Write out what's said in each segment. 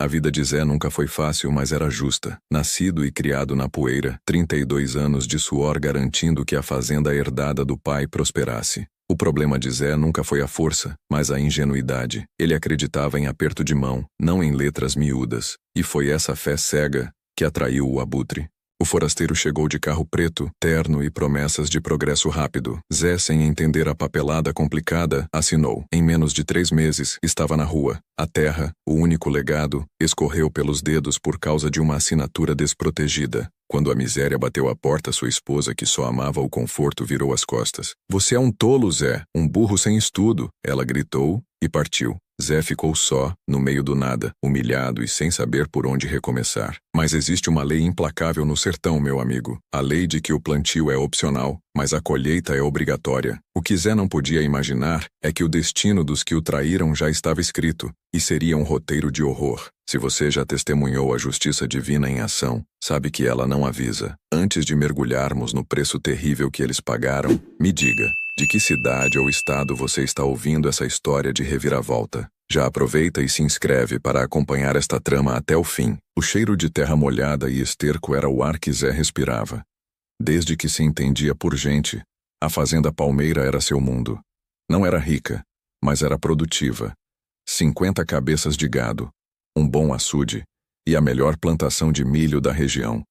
A vida de Zé nunca foi fácil, mas era justa. Nascido e criado na poeira, 32 anos de suor garantindo que a fazenda herdada do pai prosperasse. O problema de Zé nunca foi a força, mas a ingenuidade. Ele acreditava em aperto de mão, não em letras miúdas. E foi essa fé cega que atraiu o abutre. O forasteiro chegou de carro preto, terno e promessas de progresso rápido. Zé, sem entender a papelada complicada, assinou. Em menos de 3 meses, estava na rua. A terra, o único legado, escorreu pelos dedos por causa de uma assinatura desprotegida. Quando a miséria bateu à porta, sua esposa, que só amava o conforto, virou as costas. "Você é um tolo, Zé, um burro sem estudo", ela gritou e partiu. Zé ficou só, no meio do nada, humilhado e sem saber por onde recomeçar. Mas existe uma lei implacável no sertão, meu amigo. A lei de que o plantio é opcional, mas a colheita é obrigatória. O que Zé não podia imaginar é que o destino dos que o traíram já estava escrito, e seria um roteiro de horror. Se você já testemunhou a justiça divina em ação, sabe que ela não avisa. Antes de mergulharmos no preço terrível que eles pagaram, me diga, de que cidade ou estado você está ouvindo essa história de reviravolta? Já aproveita e se inscreve para acompanhar esta trama até o fim. O cheiro de terra molhada e esterco era o ar que Zé respirava. Desde que se entendia por gente, a fazenda Palmeira era seu mundo. Não era rica, mas era produtiva. 50 cabeças de gado, um bom açude e a melhor plantação de milho da região.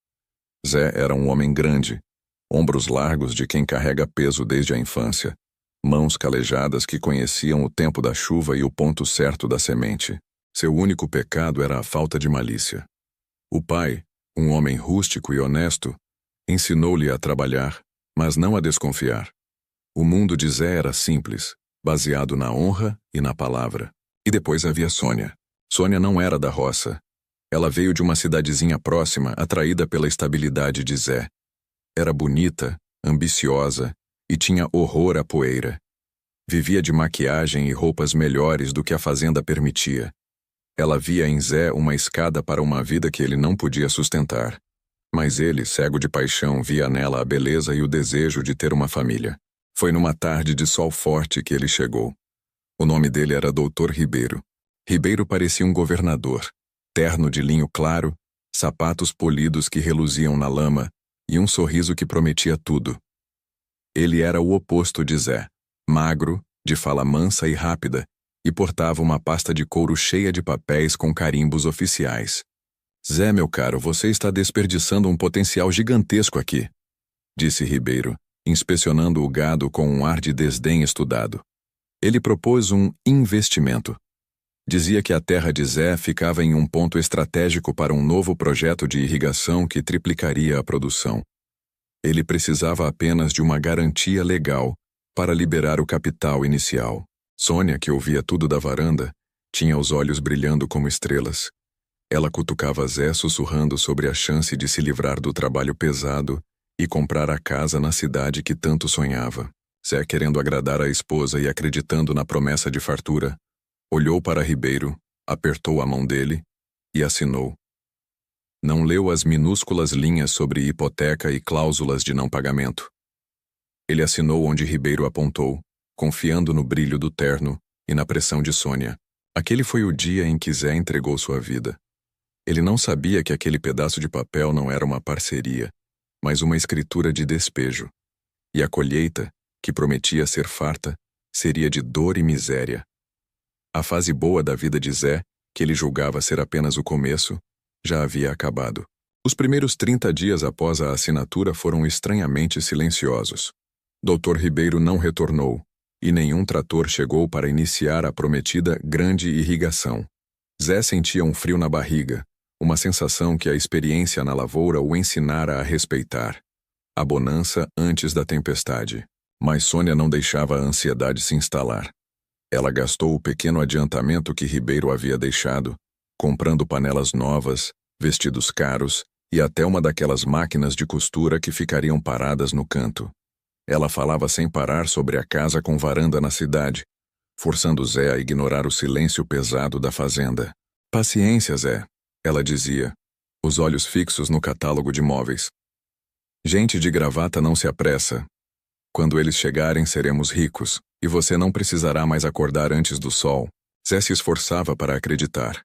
Zé era um homem grande, ombros largos de quem carrega peso desde a infância, mãos calejadas que conheciam o tempo da chuva e o ponto certo da semente. Seu único pecado era a falta de malícia. O pai, um homem rústico e honesto, ensinou-lhe a trabalhar, mas não a desconfiar. O mundo de Zé era simples, baseado na honra e na palavra. E depois havia Sônia. Sônia não era da roça. Ela veio de uma cidadezinha próxima, atraída pela estabilidade de Zé. Era bonita, ambiciosa e tinha horror à poeira. Vivia de maquiagem e roupas melhores do que a fazenda permitia. Ela via em Zé uma escada para uma vida que ele não podia sustentar. Mas ele, cego de paixão, via nela a beleza e o desejo de ter uma família. Foi numa tarde de sol forte que ele chegou. O nome dele era Dr. Ribeiro. Ribeiro parecia um governador. Terno de linho claro, sapatos polidos que reluziam na lama e um sorriso que prometia tudo. Ele era o oposto de Zé. Magro, de fala mansa e rápida, e portava uma pasta de couro cheia de papéis com carimbos oficiais. "Zé, meu caro, você está desperdiçando um potencial gigantesco aqui", disse Ribeiro, inspecionando o gado com um ar de desdém estudado. Ele propôs um investimento. Dizia que a terra de Zé ficava em um ponto estratégico para um novo projeto de irrigação que triplicaria a produção. Ele precisava apenas de uma garantia legal para liberar o capital inicial. Sônia, que ouvia tudo da varanda, tinha os olhos brilhando como estrelas. Ela cutucava Zé sussurrando sobre a chance de se livrar do trabalho pesado e comprar a casa na cidade que tanto sonhava. Zé, querendo agradar a esposa e acreditando na promessa de fartura, olhou para Ribeiro, apertou a mão dele e assinou. Não leu as minúsculas linhas sobre hipoteca e cláusulas de não pagamento. Ele assinou onde Ribeiro apontou, confiando no brilho do terno e na pressão de Sônia. Aquele foi o dia em que Zé entregou sua vida. Ele não sabia que aquele pedaço de papel não era uma parceria, mas uma escritura de despejo. E a colheita, que prometia ser farta, seria de dor e miséria. A fase boa da vida de Zé, que ele julgava ser apenas o começo, já havia acabado. Os primeiros 30 dias após a assinatura foram estranhamente silenciosos. Dr. Ribeiro não retornou, e nenhum trator chegou para iniciar a prometida grande irrigação. Zé sentia um frio na barriga, uma sensação que a experiência na lavoura o ensinara a respeitar. A bonança antes da tempestade. Mas Sônia não deixava a ansiedade se instalar. Ela gastou o pequeno adiantamento que Ribeiro havia deixado, comprando panelas novas, vestidos caros e até uma daquelas máquinas de costura que ficariam paradas no canto. Ela falava sem parar sobre a casa com varanda na cidade, forçando Zé a ignorar o silêncio pesado da fazenda. "Paciência, Zé", ela dizia, os olhos fixos no catálogo de móveis. "Gente de gravata não se apressa. Quando eles chegarem, seremos ricos, e você não precisará mais acordar antes do sol." Zé se esforçava para acreditar.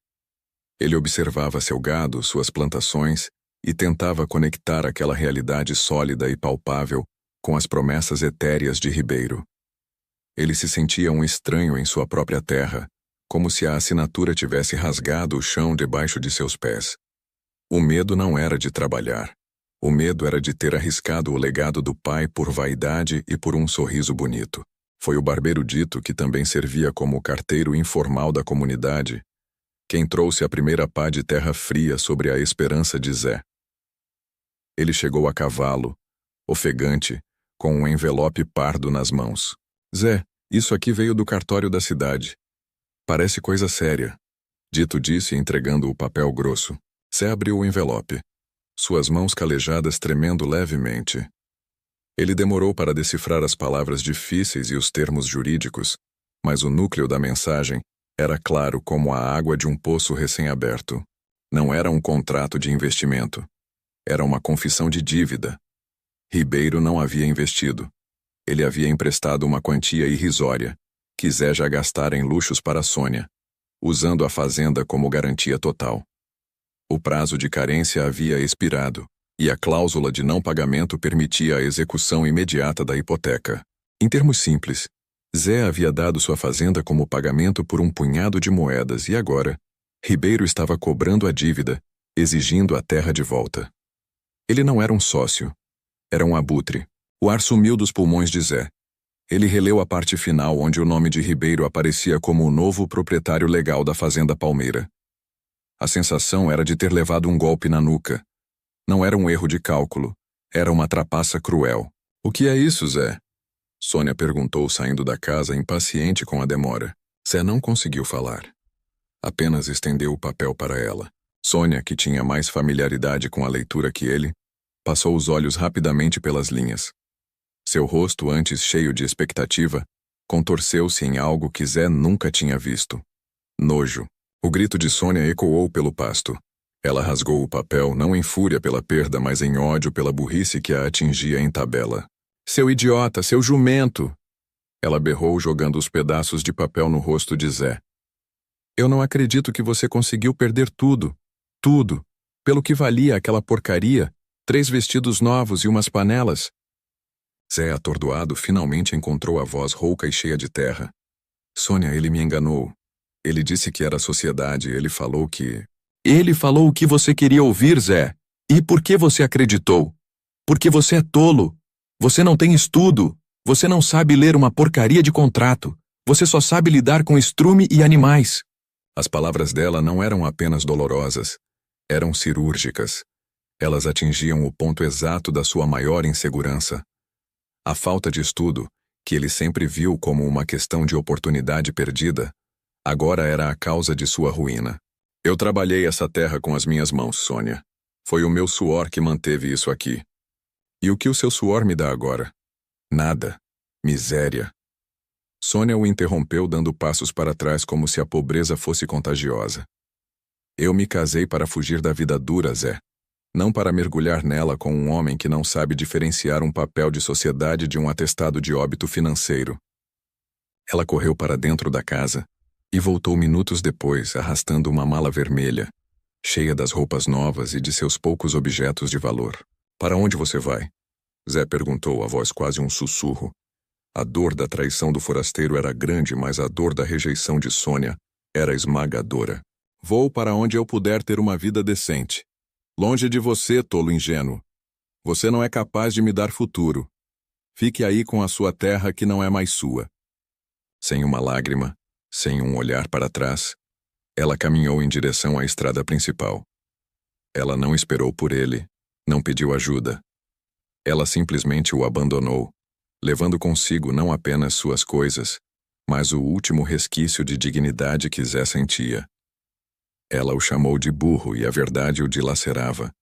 Ele observava seu gado, suas plantações, e tentava conectar aquela realidade sólida e palpável com as promessas etéreas de Ribeiro. Ele se sentia um estranho em sua própria terra, como se a assinatura tivesse rasgado o chão debaixo de seus pés. O medo não era de trabalhar. O medo era de ter arriscado o legado do pai por vaidade e por um sorriso bonito. Foi o barbeiro dito, que também servia como carteiro informal da comunidade, quem trouxe a primeira pá de terra fria sobre a esperança de Zé. Ele chegou a cavalo, ofegante, com um envelope pardo nas mãos. Zé, isso aqui veio do cartório da cidade. Parece coisa séria. Dito disse, entregando o papel grosso. Zé abriu o envelope, suas mãos calejadas tremendo levemente. Ele demorou para decifrar as palavras difíceis e os termos jurídicos, mas o núcleo da mensagem era claro como a água de um poço recém-aberto. Não era um contrato de investimento. Era uma confissão de dívida. Ribeiro não havia investido. Ele havia emprestado uma quantia irrisória, que Zé já gastara em luxos para Sônia, usando a fazenda como garantia total. O prazo de carência havia expirado, e a cláusula de não pagamento permitia a execução imediata da hipoteca. Em termos simples, Zé havia dado sua fazenda como pagamento por um punhado de moedas e agora, Ribeiro estava cobrando a dívida, exigindo a terra de volta. Ele não era um sócio. Era um abutre. O ar sumiu dos pulmões de Zé. Ele releu a parte final onde o nome de Ribeiro aparecia como o novo proprietário legal da Fazenda Palmeira. A sensação era de ter levado um golpe na nuca. Não era um erro de cálculo. Era uma trapaça cruel. O que é isso, Zé? Sônia perguntou, saindo da casa, impaciente com a demora. Zé não conseguiu falar. Apenas estendeu o papel para ela. Sônia, que tinha mais familiaridade com a leitura que ele, passou os olhos rapidamente pelas linhas. Seu rosto, antes cheio de expectativa, contorceu-se em algo que Zé nunca tinha visto. Nojo. O grito de Sônia ecoou pelo pasto. Ela rasgou o papel, não em fúria pela perda, mas em ódio pela burrice que a atingia em tabela. Seu idiota, seu jumento! Ela berrou, jogando os pedaços de papel no rosto de Zé. Eu não acredito que você conseguiu perder tudo. Tudo. Pelo que valia aquela porcaria, 3 vestidos novos e umas panelas. Zé, atordoado, finalmente encontrou a voz rouca e cheia de terra. Sônia, ele me enganou. Ele disse que era a sociedade, ele falou que... Ele falou o que você queria ouvir, Zé. E por que você acreditou? Porque você é tolo. Você não tem estudo. Você não sabe ler uma porcaria de contrato. Você só sabe lidar com estrume e animais. As palavras dela não eram apenas dolorosas. Eram cirúrgicas. Elas atingiam o ponto exato da sua maior insegurança. A falta de estudo, que ele sempre viu como uma questão de oportunidade perdida, agora era a causa de sua ruína. Eu trabalhei essa terra com as minhas mãos, Sônia. Foi o meu suor que manteve isso aqui. E o que o seu suor me dá agora? Nada. Miséria. Sônia o interrompeu, dando passos para trás como se a pobreza fosse contagiosa. Eu me casei para fugir da vida dura, Zé. Não para mergulhar nela com um homem que não sabe diferenciar um papel de sociedade de um atestado de óbito financeiro. Ela correu para dentro da casa e voltou minutos depois, arrastando uma mala vermelha, cheia das roupas novas e de seus poucos objetos de valor. Para onde você vai? Zé perguntou, a voz quase um sussurro. A dor da traição do forasteiro era grande, mas a dor da rejeição de Sônia era esmagadora. Vou para onde eu puder ter uma vida decente. Longe de você, tolo ingênuo. Você não é capaz de me dar futuro. Fique aí com a sua terra que não é mais sua. Sem uma lágrima, sem um olhar para trás, ela caminhou em direção à estrada principal. Ela não esperou por ele, não pediu ajuda. Ela simplesmente o abandonou, levando consigo não apenas suas coisas, mas o último resquício de dignidade que Zé sentia. Ela o chamou de burro e a verdade o dilacerava.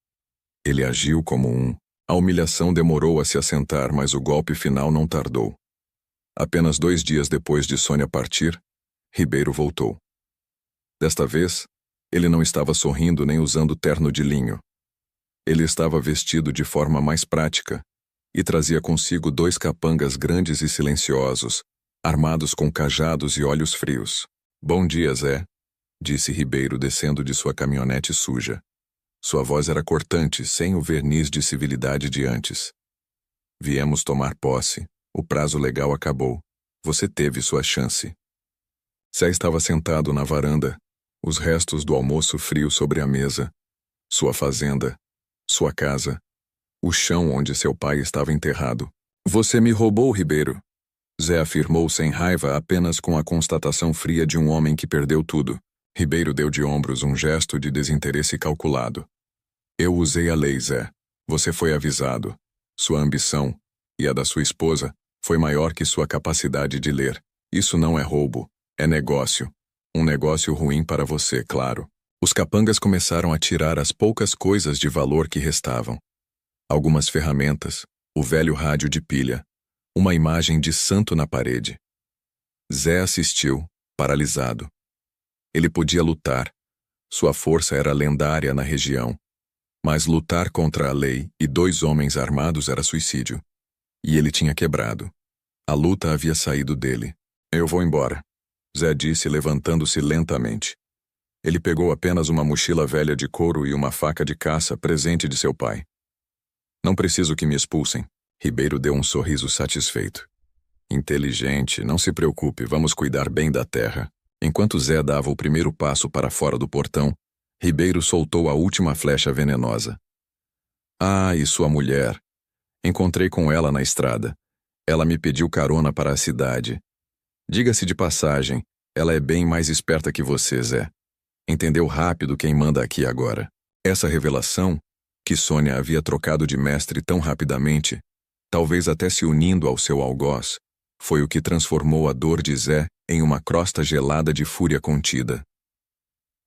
Ele agiu como um. A humilhação demorou a se assentar, mas o golpe final não tardou. Apenas 2 dias depois de Sônia partir, Ribeiro voltou. Desta vez, ele não estava sorrindo nem usando terno de linho. Ele estava vestido de forma mais prática e trazia consigo 2 capangas grandes e silenciosos, armados com cajados e olhos frios. Bom dia, Zé, disse Ribeiro descendo de sua caminhonete suja. Sua voz era cortante, sem o verniz de civilidade de antes. Viemos tomar posse. O prazo legal acabou. Você teve sua chance. Zé estava sentado na varanda, os restos do almoço frio sobre a mesa. Sua fazenda, sua casa, o chão onde seu pai estava enterrado. Você me roubou, Ribeiro. Zé afirmou sem raiva, apenas com a constatação fria de um homem que perdeu tudo. Ribeiro deu de ombros um gesto de desinteresse calculado. Eu usei a lei, Zé. Você foi avisado. Sua ambição, e a da sua esposa, foi maior que sua capacidade de ler. Isso não é roubo, é negócio. Um negócio ruim para você, claro. Os capangas começaram a tirar as poucas coisas de valor que restavam. Algumas ferramentas, o velho rádio de pilha, uma imagem de santo na parede. Zé assistiu, paralisado. Ele podia lutar. Sua força era lendária na região. Mas lutar contra a lei e 2 homens armados era suicídio. E ele tinha quebrado. A luta havia saído dele. Eu vou embora, Zé disse, levantando-se lentamente. Ele pegou apenas uma mochila velha de couro e uma faca de caça, presente de seu pai. Não preciso que me expulsem. Ribeiro deu um sorriso satisfeito. Inteligente, não se preocupe, vamos cuidar bem da terra. Enquanto Zé dava o primeiro passo para fora do portão, Ribeiro soltou a última flecha venenosa. Ah, e sua mulher. Encontrei com ela na estrada. Ela me pediu carona para a cidade. Diga-se de passagem, ela é bem mais esperta que você, Zé. Entendeu rápido quem manda aqui agora. Essa revelação, que Sônia havia trocado de mestre tão rapidamente, talvez até se unindo ao seu algoz, foi o que transformou a dor de Zé em uma crosta gelada de fúria contida.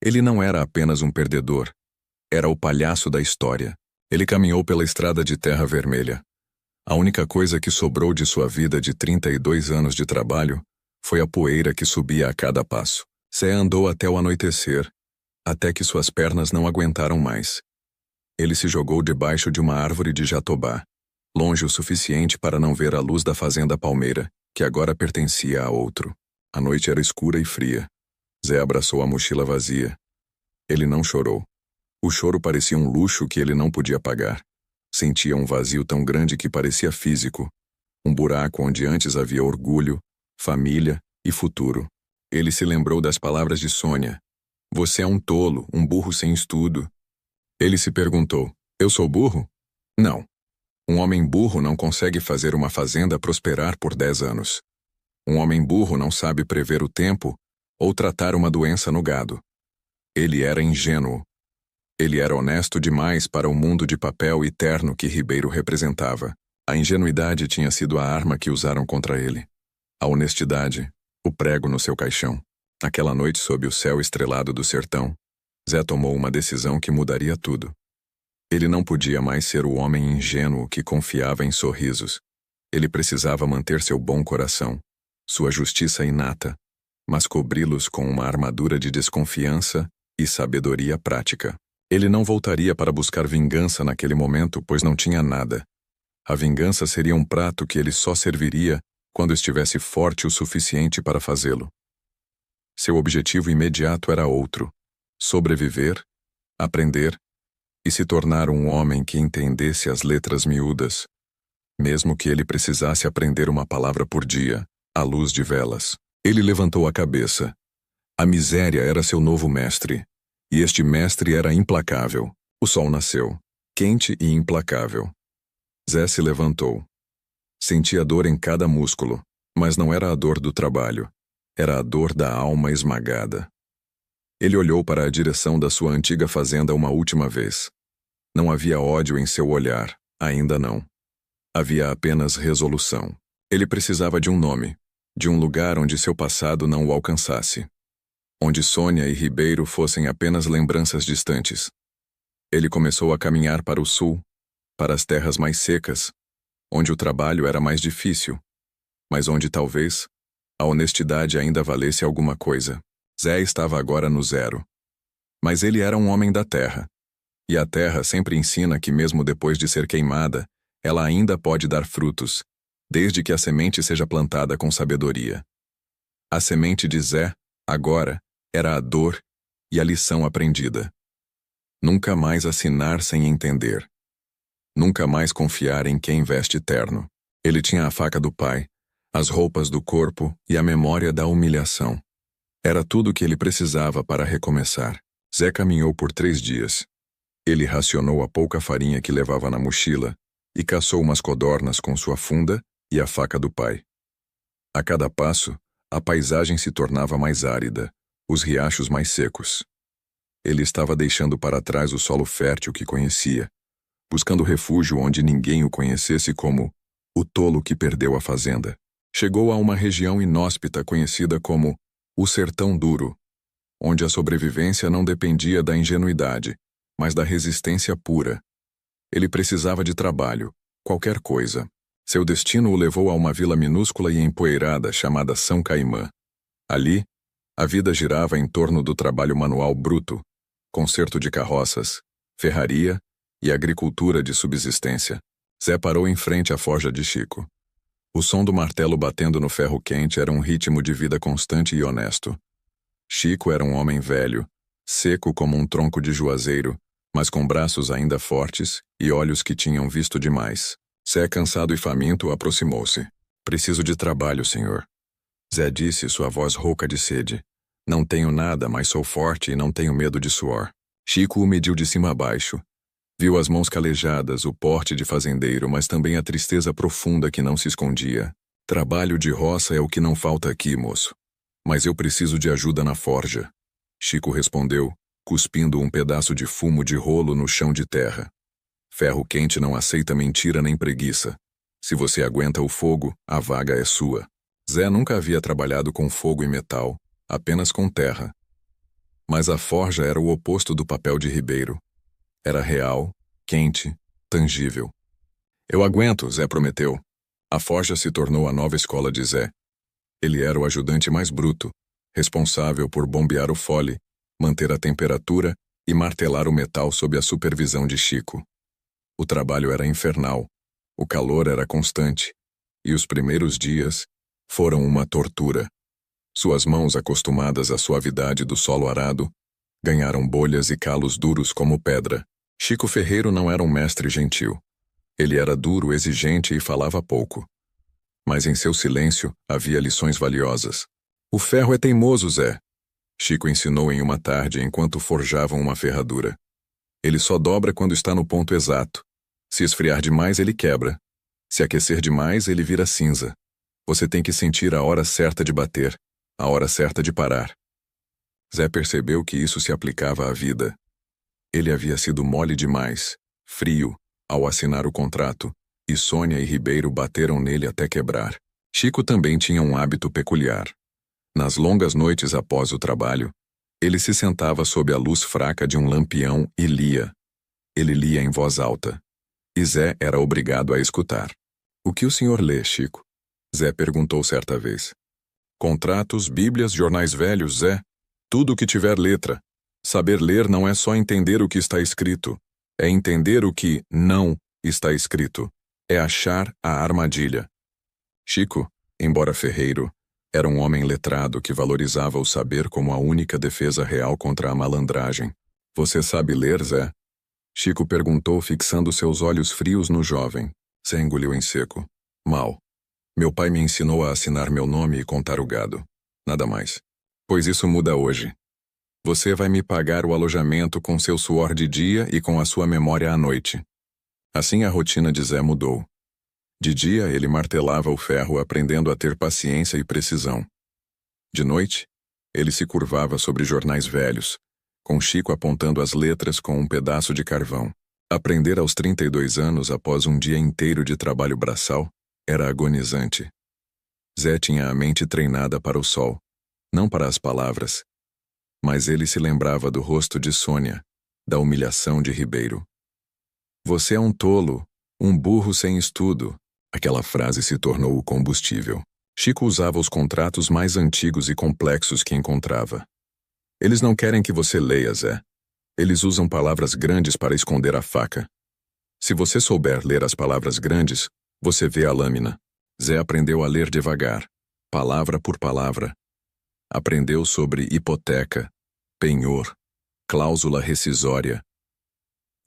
Ele não era apenas um perdedor, era o palhaço da história. Ele caminhou pela estrada de terra vermelha. A única coisa que sobrou de sua vida de 32 anos de trabalho foi a poeira que subia a cada passo. Zé andou até o anoitecer, até que suas pernas não aguentaram mais. Ele se jogou debaixo de uma árvore de jatobá, longe o suficiente para não ver a luz da fazenda palmeira, que agora pertencia a outro. A noite era escura e fria. Zé abraçou a mochila vazia. Ele não chorou. O choro parecia um luxo que ele não podia pagar. Sentia um vazio tão grande que parecia físico. Um buraco onde antes havia orgulho, família e futuro. Ele se lembrou das palavras de Sônia. Você é um tolo, um burro sem estudo. Ele se perguntou, eu sou burro? Não. Um homem burro não consegue fazer uma fazenda prosperar por 10 anos. Um homem burro não sabe prever o tempo ou tratar uma doença no gado. Ele era ingênuo. Ele era honesto demais para o mundo de papel e terno que Ribeiro representava. A ingenuidade tinha sido a arma que usaram contra ele. A honestidade, o prego no seu caixão. Naquela noite sob o céu estrelado do sertão, Zé tomou uma decisão que mudaria tudo. Ele não podia mais ser o homem ingênuo que confiava em sorrisos. Ele precisava manter seu bom coração, sua justiça inata, mas cobri-los com uma armadura de desconfiança e sabedoria prática. Ele não voltaria para buscar vingança naquele momento, pois não tinha nada. A vingança seria um prato que ele só serviria quando estivesse forte o suficiente para fazê-lo. Seu objetivo imediato era outro: sobreviver, aprender e se tornar um homem que entendesse as letras miúdas, mesmo que ele precisasse aprender uma palavra por dia, à luz de velas. Ele levantou a cabeça. A miséria era seu novo mestre, e este mestre era implacável. O sol nasceu, quente e implacável. Zé se levantou. Sentia dor em cada músculo, mas não era a dor do trabalho, era a dor da alma esmagada. Ele olhou para a direção da sua antiga fazenda uma última vez. Não havia ódio em seu olhar, ainda não. Havia apenas resolução. Ele precisava de um nome, de um lugar onde seu passado não o alcançasse. Onde Sônia e Ribeiro fossem apenas lembranças distantes. Ele começou a caminhar para o sul, para as terras mais secas, onde o trabalho era mais difícil, mas onde talvez a honestidade ainda valesse alguma coisa. Zé estava agora no zero. Mas ele era um homem da terra. E a terra sempre ensina que mesmo depois de ser queimada, ela ainda pode dar frutos, desde que a semente seja plantada com sabedoria. A semente de Zé, agora, era a dor E a lição aprendida. Nunca mais assinar sem entender. Nunca mais confiar em quem veste terno. Ele tinha a faca do pai, as roupas do corpo e a memória da humilhação. Era tudo o que ele precisava para recomeçar. Zé caminhou por 3 dias. Ele racionou a pouca farinha que levava na mochila e caçou umas codornas com sua funda e a faca do pai. A cada passo, a paisagem se tornava mais árida, os riachos mais secos. Ele estava deixando para trás o solo fértil que conhecia, buscando refúgio onde ninguém o conhecesse como o tolo que perdeu a fazenda. Chegou a uma região inóspita conhecida como o Sertão Duro, onde a sobrevivência não dependia da ingenuidade, mas da resistência pura. Ele precisava de trabalho, qualquer coisa. Seu destino o levou a uma vila minúscula e empoeirada chamada São Caimã. Ali, a vida girava em torno do trabalho manual bruto, conserto de carroças, ferraria e agricultura de subsistência. Zé parou em frente à forja de Chico. O som do martelo batendo no ferro quente era um ritmo de vida constante e honesto. Chico era um homem velho, seco como um tronco de juazeiro, mas com braços ainda fortes e olhos que tinham visto demais. Zé, cansado e faminto, aproximou-se. "Preciso de trabalho, senhor." Zé disse, sua voz rouca de sede. "Não tenho nada, mas sou forte e não tenho medo de suor." Chico o mediu de cima a baixo. Viu as mãos calejadas, o porte de fazendeiro, mas também a tristeza profunda que não se escondia. "Trabalho de roça é o que não falta aqui, moço. Mas eu preciso de ajuda na forja." Chico respondeu, cuspindo um pedaço de fumo de rolo no chão de terra. "Ferro quente não aceita mentira nem preguiça. Se você aguenta o fogo, a vaga é sua." Zé nunca havia trabalhado com fogo e metal, apenas com terra. Mas a forja era o oposto do papel de Ribeiro. Era real, quente, tangível. "Eu aguento", Zé prometeu. A forja se tornou a nova escola de Zé. Ele era o ajudante mais bruto, responsável por bombear o fole, manter a temperatura e martelar o metal sob a supervisão de Chico. O trabalho era infernal, o calor era constante, e os primeiros dias foram uma tortura. Suas mãos, acostumadas à suavidade do solo arado, ganharam bolhas e calos duros como pedra. Chico Ferreiro não era um mestre gentil. Ele era duro, exigente e falava pouco. Mas em seu silêncio havia lições valiosas. "O ferro é teimoso, Zé", Chico ensinou em uma tarde enquanto forjavam uma ferradura. "Ele só dobra quando está no ponto exato. Se esfriar demais, ele quebra. Se aquecer demais, ele vira cinza. Você tem que sentir a hora certa de bater, a hora certa de parar." Zé percebeu que isso se aplicava à vida. Ele havia sido mole demais, frio, ao assinar o contrato, e Sônia e Ribeiro bateram nele até quebrar. Chico também tinha um hábito peculiar. Nas longas noites após o trabalho, ele se sentava sob a luz fraca de um lampião e lia. Ele lia em voz alta. E Zé era obrigado a escutar. "O que o senhor lê, Chico?" Zé perguntou certa vez. "Contratos, bíblias, jornais velhos, Zé. Tudo o que tiver letra. Saber ler não é só entender o que está escrito. É entender o que não está escrito. É achar a armadilha." Chico, embora ferreiro, era um homem letrado que valorizava o saber como a única defesa real contra a malandragem. "Você sabe ler, Zé?" Chico perguntou, fixando seus olhos frios no jovem. Zé engoliu em seco. "Mal. Meu pai me ensinou a assinar meu nome e contar o gado. Nada mais. Pois isso muda hoje. Você vai me pagar o alojamento com seu suor de dia e com a sua memória à noite." Assim a rotina de Zé mudou. De dia, ele martelava o ferro aprendendo a ter paciência e precisão. De noite, ele se curvava sobre jornais velhos, com Chico apontando as letras com um pedaço de carvão. Aprender aos 32 anos após um dia inteiro de trabalho braçal era agonizante. Zé tinha a mente treinada para o sol, não para as palavras. Mas ele se lembrava do rosto de Sônia, da humilhação de Ribeiro. "Você é um tolo, um burro sem estudo." Aquela frase se tornou o combustível. Chico usava os contratos mais antigos e complexos que encontrava. "Eles não querem que você leia, Zé. Eles usam palavras grandes para esconder a faca. Se você souber ler as palavras grandes, você vê a lâmina." Zé aprendeu a ler devagar, palavra por palavra. Aprendeu sobre hipoteca, penhor, cláusula rescisória.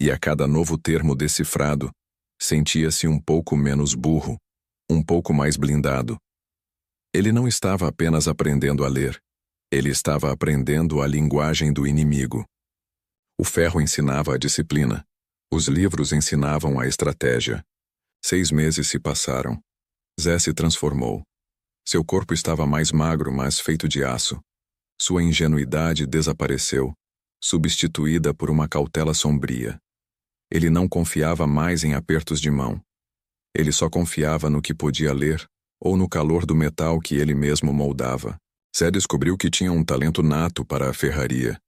E a cada novo termo decifrado, sentia-se um pouco menos burro, um pouco mais blindado. Ele não estava apenas aprendendo a ler, ele estava aprendendo a linguagem do inimigo. O ferro ensinava a disciplina, os livros ensinavam a estratégia. 6 meses se passaram. Zé se transformou. Seu corpo estava mais magro, mas feito de aço. Sua ingenuidade desapareceu, substituída por uma cautela sombria. Ele não confiava mais em apertos de mão. Ele só confiava no que podia ler, ou no calor do metal que ele mesmo moldava. Zé descobriu que tinha um talento nato para a ferraria.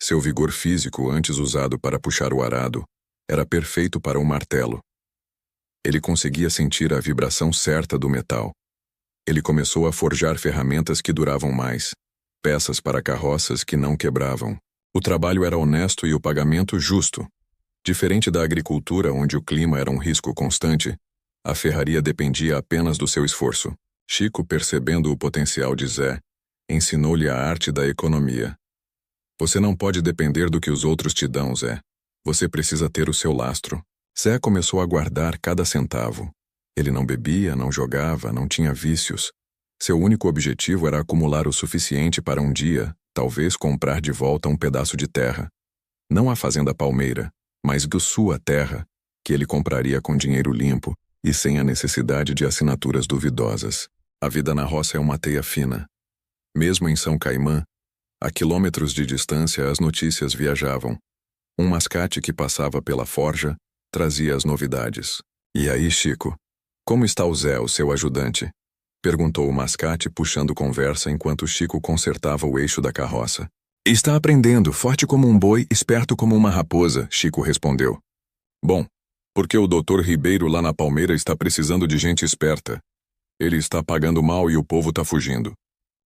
Seu vigor físico, antes usado para puxar o arado, era perfeito para um martelo. Ele conseguia sentir a vibração certa do metal. Ele começou a forjar ferramentas que duravam mais, peças para carroças que não quebravam. O trabalho era honesto e o pagamento justo. Diferente da agricultura, onde o clima era um risco constante, a ferraria dependia apenas do seu esforço. Chico, percebendo o potencial de Zé, ensinou-lhe a arte da economia. Você não pode depender do que os outros te dão, Zé. Você precisa ter o seu lastro. Zé começou a guardar cada centavo. Ele não bebia, não jogava, não tinha vícios. Seu único objetivo era acumular o suficiente para um dia, talvez comprar de volta um pedaço de terra. Não a fazenda Palmeira, mas sua terra, que ele compraria com dinheiro limpo e sem a necessidade de assinaturas duvidosas. A vida na roça é uma teia fina. Mesmo em São Caimã, a quilômetros de distância as notícias viajavam. Um mascate que passava pela forja trazia as novidades. E aí, Chico? Como está o Zé, o seu ajudante? Perguntou o mascate, puxando conversa enquanto Chico consertava o eixo da carroça. Está aprendendo, forte como um boi, esperto como uma raposa, Chico respondeu. Bom, porque o Dr. Ribeiro lá na Palmeira está precisando de gente esperta. Ele está pagando mal e o povo está fugindo.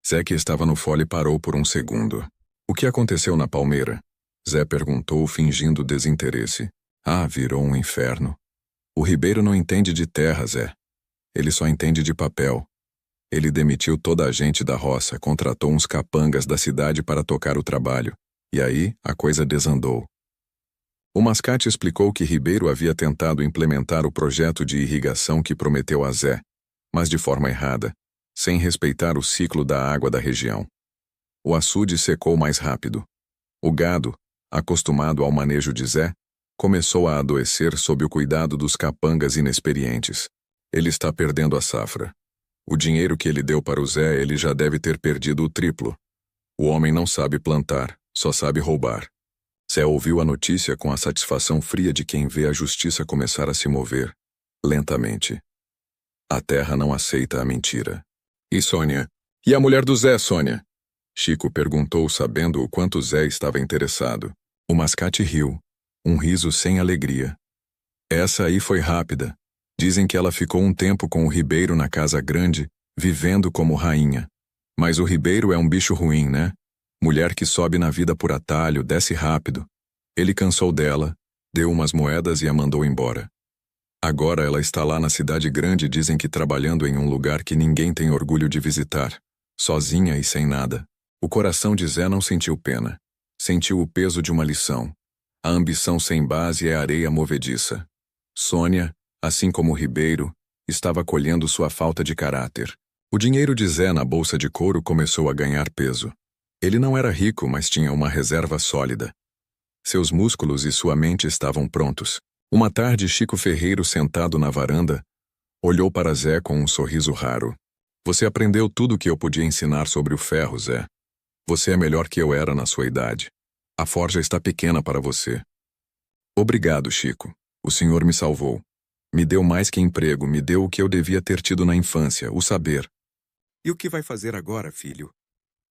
Zé, que estava no fole, parou por um segundo. O que aconteceu na Palmeira? Zé perguntou, fingindo desinteresse. Ah, virou um inferno. O Ribeiro não entende de terra, Zé. Ele só entende de papel. Ele demitiu toda a gente da roça, contratou uns capangas da cidade para tocar o trabalho. E aí, a coisa desandou. O mascate explicou que Ribeiro havia tentado implementar o projeto de irrigação que prometeu a Zé, mas de forma errada, sem respeitar o ciclo da água da região. O açude secou mais rápido. O gado, acostumado ao manejo de Zé, começou a adoecer sob o cuidado dos capangas inexperientes. Ele está perdendo a safra. O dinheiro que ele deu para o Zé, ele já deve ter perdido o triplo. O homem não sabe plantar, só sabe roubar. Zé ouviu a notícia com a satisfação fria de quem vê a justiça começar a se mover, lentamente. A terra não aceita a mentira. E Sônia? E a mulher do Zé, Sônia? Chico perguntou, sabendo o quanto Zé estava interessado. O mascate riu, um riso sem alegria. Essa aí foi rápida. Dizem que ela ficou um tempo com o Ribeiro na casa grande, vivendo como rainha. Mas o Ribeiro é um bicho ruim, né? Mulher que sobe na vida por atalho, desce rápido. Ele cansou dela, deu umas moedas e a mandou embora. Agora ela está lá na cidade grande, dizem que trabalhando em um lugar que ninguém tem orgulho de visitar, sozinha e sem nada. O coração de Zé não sentiu pena. Sentiu o peso de uma lição. A ambição sem base é areia movediça. Sônia, assim como Ribeiro, estava colhendo sua falta de caráter. O dinheiro de Zé na bolsa de couro começou a ganhar peso. Ele não era rico, mas tinha uma reserva sólida. Seus músculos e sua mente estavam prontos. Uma tarde, Chico Ferreiro, sentado na varanda, olhou para Zé com um sorriso raro. Você aprendeu tudo o que eu podia ensinar sobre o ferro, Zé. Você é melhor que eu era na sua idade. A forja está pequena para você. Obrigado, Chico. O senhor me salvou. Me deu mais que emprego, me deu o que eu devia ter tido na infância, o saber. E o que vai fazer agora, filho?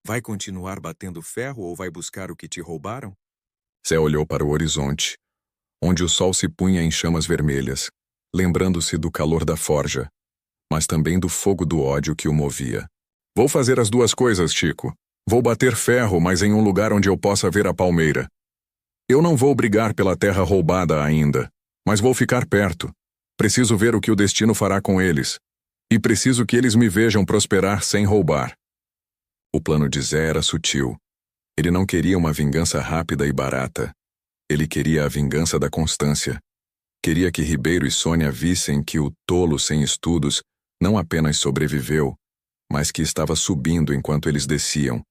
Vai continuar batendo ferro ou vai buscar o que te roubaram? Zé olhou para o horizonte, onde o sol se punha em chamas vermelhas, lembrando-se do calor da forja, mas também do fogo do ódio que o movia. Vou fazer as duas coisas, Chico. Vou bater ferro, mas em um lugar onde eu possa ver a palmeira. Eu não vou brigar pela terra roubada ainda, mas vou ficar perto. Preciso ver o que o destino fará com eles. E preciso que eles me vejam prosperar sem roubar. O plano de Zé era sutil. Ele não queria uma vingança rápida e barata. Ele queria a vingança da constância. Queria que Ribeiro e Sônia vissem que o tolo sem estudos não apenas sobreviveu, mas que estava subindo enquanto eles desciam,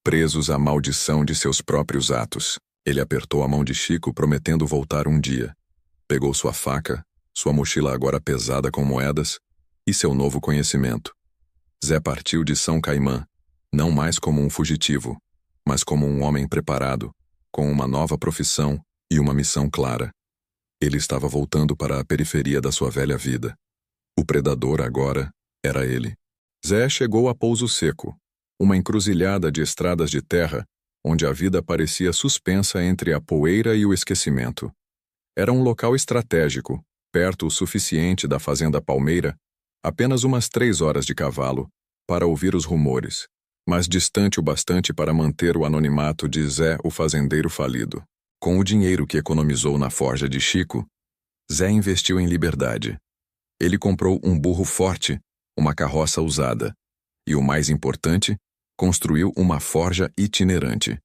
presos à maldição de seus próprios atos. Ele apertou a mão de Chico, prometendo voltar um dia. Pegou sua faca, sua mochila agora pesada com moedas, e seu novo conhecimento. Zé partiu de São Caimã, não mais como um fugitivo, mas como um homem preparado, com uma nova profissão e uma missão clara. Ele estava voltando para a periferia da sua velha vida. O predador agora era ele. Zé chegou a Pouso Seco, uma encruzilhada de estradas de terra, onde a vida parecia suspensa entre a poeira e o esquecimento. Era um local estratégico, perto o suficiente da Fazenda Palmeira, apenas umas 3 horas de cavalo, para ouvir os rumores, mas distante o bastante para manter o anonimato de Zé, o fazendeiro falido. Com o dinheiro que economizou na forja de Chico, Zé investiu em liberdade. Ele comprou um burro forte, uma carroça usada, e o mais importante, construiu uma forja itinerante.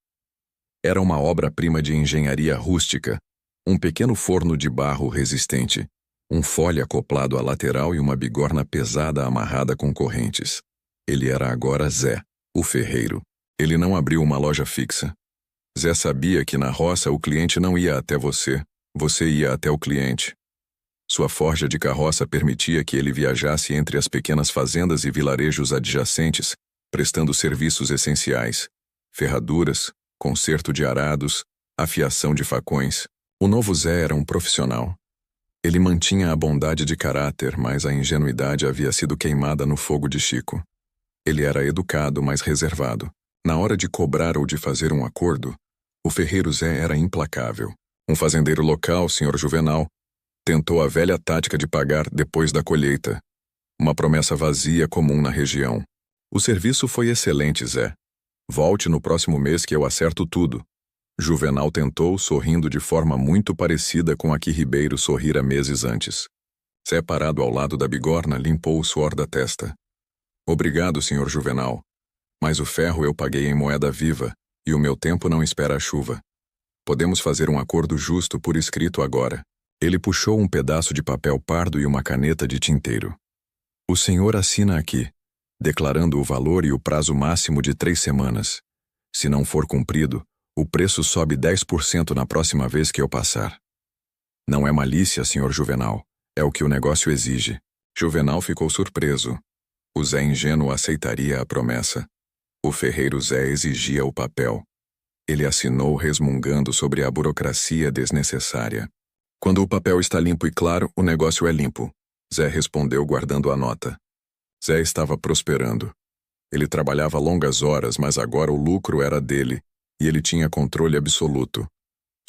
Era uma obra-prima de engenharia rústica, um pequeno forno de barro resistente, um fole acoplado à lateral e uma bigorna pesada amarrada com correntes. Ele era agora Zé, o ferreiro. Ele não abriu uma loja fixa. Zé sabia que na roça o cliente não ia até você, você ia até o cliente. Sua forja de carroça permitia que ele viajasse entre as pequenas fazendas e vilarejos adjacentes, prestando serviços essenciais: ferraduras, conserto de arados, afiação de facões. O novo Zé era um profissional. Ele mantinha a bondade de caráter, mas a ingenuidade havia sido queimada no fogo de Chico. Ele era educado, mas reservado. Na hora de cobrar ou de fazer um acordo, o ferreiro Zé era implacável. Um fazendeiro local, Sr. Juvenal, tentou a velha tática de pagar depois da colheita, uma promessa vazia comum na região. O serviço foi excelente, Zé. Volte no próximo mês que eu acerto tudo. Juvenal tentou, sorrindo de forma muito parecida com a que Ribeiro sorrira meses antes. Zé, parado ao lado da bigorna, limpou o suor da testa. Obrigado, Sr. Juvenal. Mas o ferro eu paguei em moeda viva, e o meu tempo não espera a chuva. Podemos fazer um acordo justo por escrito agora. Ele puxou um pedaço de papel pardo e uma caneta de tinteiro. O senhor assina aqui, declarando o valor e o prazo máximo de 3 semanas. Se não for cumprido, o preço sobe 10% na próxima vez que eu passar. Não é malícia, Sr. Juvenal. É o que o negócio exige. Juvenal ficou surpreso. O Zé ingênuo aceitaria a promessa. O ferreiro Zé exigia o papel. Ele assinou resmungando sobre a burocracia desnecessária. Quando o papel está limpo e claro, o negócio é limpo, Zé respondeu guardando a nota. Zé estava prosperando. Ele trabalhava longas horas, mas agora o lucro era dele, e ele tinha controle absoluto.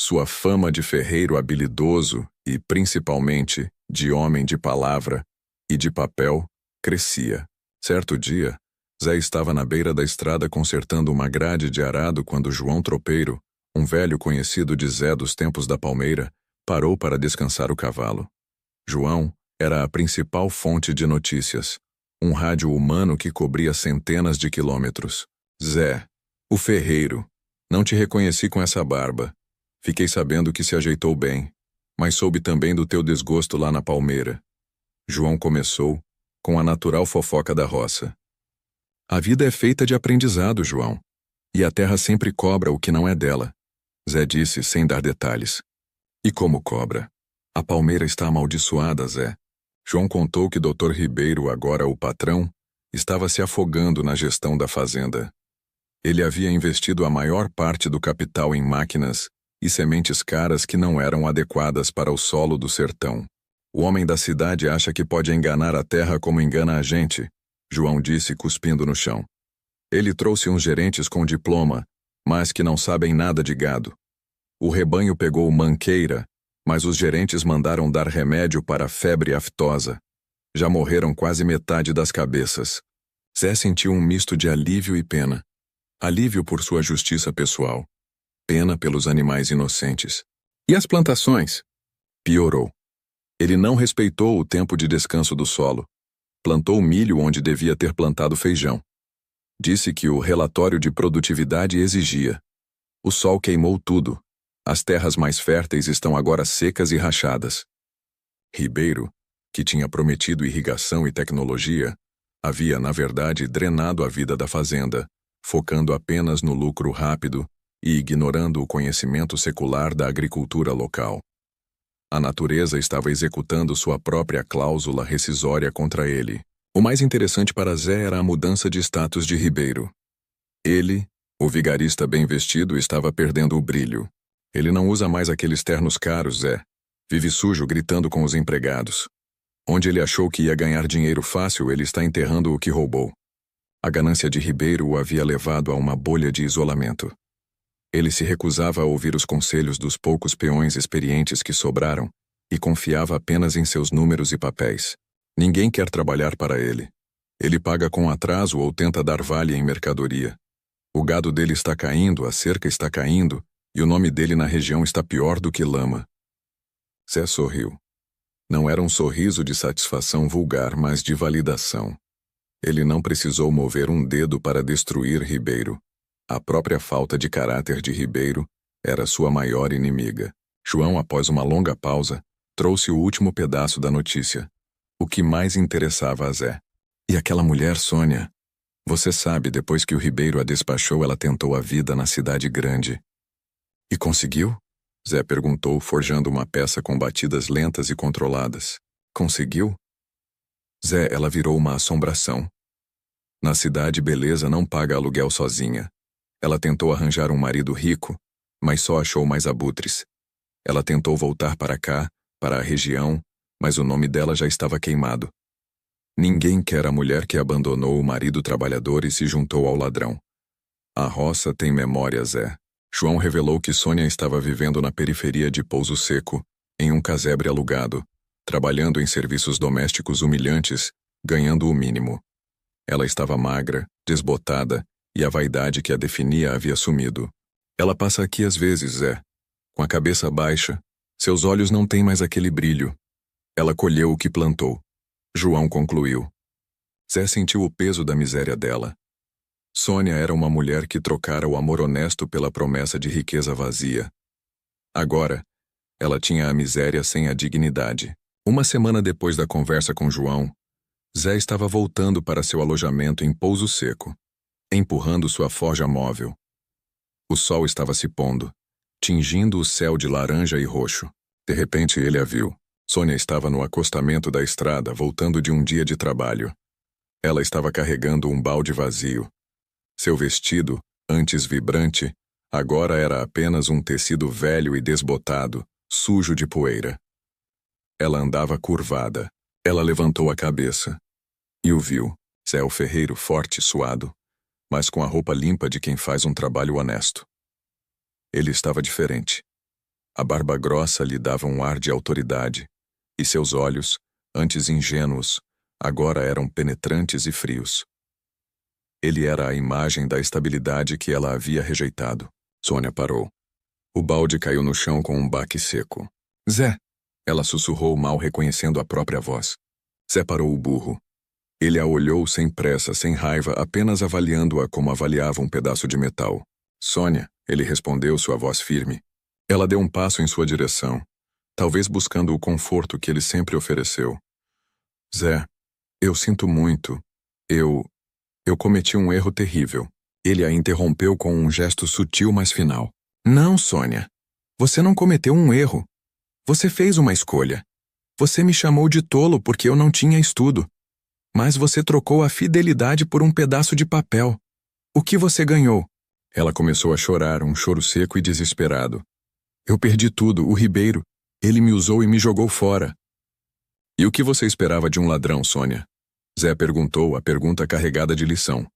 Sua fama de ferreiro habilidoso e, principalmente, de homem de palavra e de papel, crescia. Certo dia, Zé estava na beira da estrada consertando uma grade de arado quando João Tropeiro, um velho conhecido de Zé dos tempos da Palmeira, parou para descansar o cavalo. João era a principal fonte de notícias, um rádio humano que cobria centenas de quilômetros. Zé, o ferreiro, não te reconheci com essa barba. Fiquei sabendo que se ajeitou bem, mas soube também do teu desgosto lá na Palmeira. João começou, com a natural fofoca da roça. A vida é feita de aprendizado, João, e a terra sempre cobra o que não é dela, Zé disse sem dar detalhes. E como cobra? A Palmeira está amaldiçoada, Zé. João contou que Dr. Ribeiro, agora o patrão, estava se afogando na gestão da fazenda. Ele havia investido a maior parte do capital em máquinas e sementes caras que não eram adequadas para o solo do sertão. O homem da cidade acha que pode enganar a terra como engana a gente, João disse cuspindo no chão. Ele trouxe uns gerentes com diploma, mas que não sabem nada de gado. O rebanho pegou manqueira, mas os gerentes mandaram dar remédio para a febre aftosa. Já morreram quase metade das cabeças. Zé sentiu um misto de alívio e pena. Alívio por sua justiça pessoal. Pena pelos animais inocentes. E as plantações? Piorou. Ele não respeitou o tempo de descanso do solo. Plantou milho onde devia ter plantado feijão. Disse que o relatório de produtividade exigia. O sol queimou tudo. As terras mais férteis estão agora secas e rachadas. Ribeiro, que tinha prometido irrigação e tecnologia, havia, na verdade, drenado a vida da fazenda, focando apenas no lucro rápido e ignorando o conhecimento secular da agricultura local. A natureza estava executando sua própria cláusula rescisória contra ele. O mais interessante para Zé era a mudança de status de Ribeiro. Ele, o vigarista bem vestido, estava perdendo o brilho. Ele não usa mais aqueles ternos caros, Zé. Vive sujo gritando com os empregados. Onde ele achou que ia ganhar dinheiro fácil, ele está enterrando o que roubou. A ganância de Ribeiro o havia levado a uma bolha de isolamento. Ele se recusava a ouvir os conselhos dos poucos peões experientes que sobraram e confiava apenas em seus números e papéis. Ninguém quer trabalhar para ele. Ele paga com atraso ou tenta dar vale em mercadoria. O gado dele está caindo, a cerca está caindo e o nome dele na região está pior do que lama. Zé sorriu. Não era um sorriso de satisfação vulgar, mas de validação. Ele não precisou mover um dedo para destruir Ribeiro. A própria falta de caráter de Ribeiro era sua maior inimiga. João, após uma longa pausa, trouxe o último pedaço da notícia. O que mais interessava a Zé. E aquela mulher, Sônia? Você sabe, depois que o Ribeiro a despachou, ela tentou a vida na cidade grande. E conseguiu? Zé perguntou, forjando uma peça com batidas lentas e controladas. Conseguiu? Zé, ela virou uma assombração. Na cidade, beleza não paga aluguel sozinha. Ela tentou arranjar um marido rico, mas só achou mais abutres. Ela tentou voltar para cá, para a região, mas o nome dela já estava queimado. Ninguém quer a mulher que abandonou o marido trabalhador e se juntou ao ladrão. A roça tem memória, Zé. João revelou que Sônia estava vivendo na periferia de Pouso Seco, em um casebre alugado, trabalhando em serviços domésticos humilhantes, ganhando o mínimo. Ela estava magra, desbotada, e a vaidade que a definia havia sumido. Ela passa aqui às vezes, Zé. Com a cabeça baixa, seus olhos não têm mais aquele brilho. Ela colheu o que plantou. João concluiu. Zé sentiu o peso da miséria dela. Sônia era uma mulher que trocara o amor honesto pela promessa de riqueza vazia. Agora, ela tinha a miséria sem a dignidade. Uma semana depois da conversa com João, Zé estava voltando para seu alojamento em Pouso Seco, empurrando sua forja móvel. O sol estava se pondo, tingindo o céu de laranja e roxo. De repente ele a viu. Sônia estava no acostamento da estrada, voltando de um dia de trabalho. Ela estava carregando um balde vazio. Seu vestido, antes vibrante, agora era apenas um tecido velho e desbotado, sujo de poeira. Ela andava curvada. Ela levantou a cabeça e o viu. Zé o ferreiro, forte e suado, mas com a roupa limpa de quem faz um trabalho honesto. Ele estava diferente. A barba grossa lhe dava um ar de autoridade, e seus olhos, antes ingênuos, agora eram penetrantes e frios. Ele era a imagem da estabilidade que ela havia rejeitado. Sônia parou. O balde caiu no chão com um baque seco. Zé! Ela sussurrou, mal reconhecendo a própria voz. Zé parou o burro. Ele a olhou sem pressa, sem raiva, apenas avaliando-a como avaliava um pedaço de metal. Sônia, ele respondeu, sua voz firme. Ela deu um passo em sua direção, talvez buscando o conforto que ele sempre ofereceu. Zé, eu sinto muito. Eu cometi um erro terrível. Ele a interrompeu com um gesto sutil, mas final. Não, Sônia. Você não cometeu um erro. Você fez uma escolha. Você me chamou de tolo porque eu não tinha estudo. Mas você trocou a fidelidade por um pedaço de papel. O que você ganhou? Ela começou a chorar, um choro seco e desesperado. Eu perdi tudo, o Ribeiro. Ele me usou e me jogou fora. E o que você esperava de um ladrão, Sônia? Zé perguntou, a pergunta carregada de lição.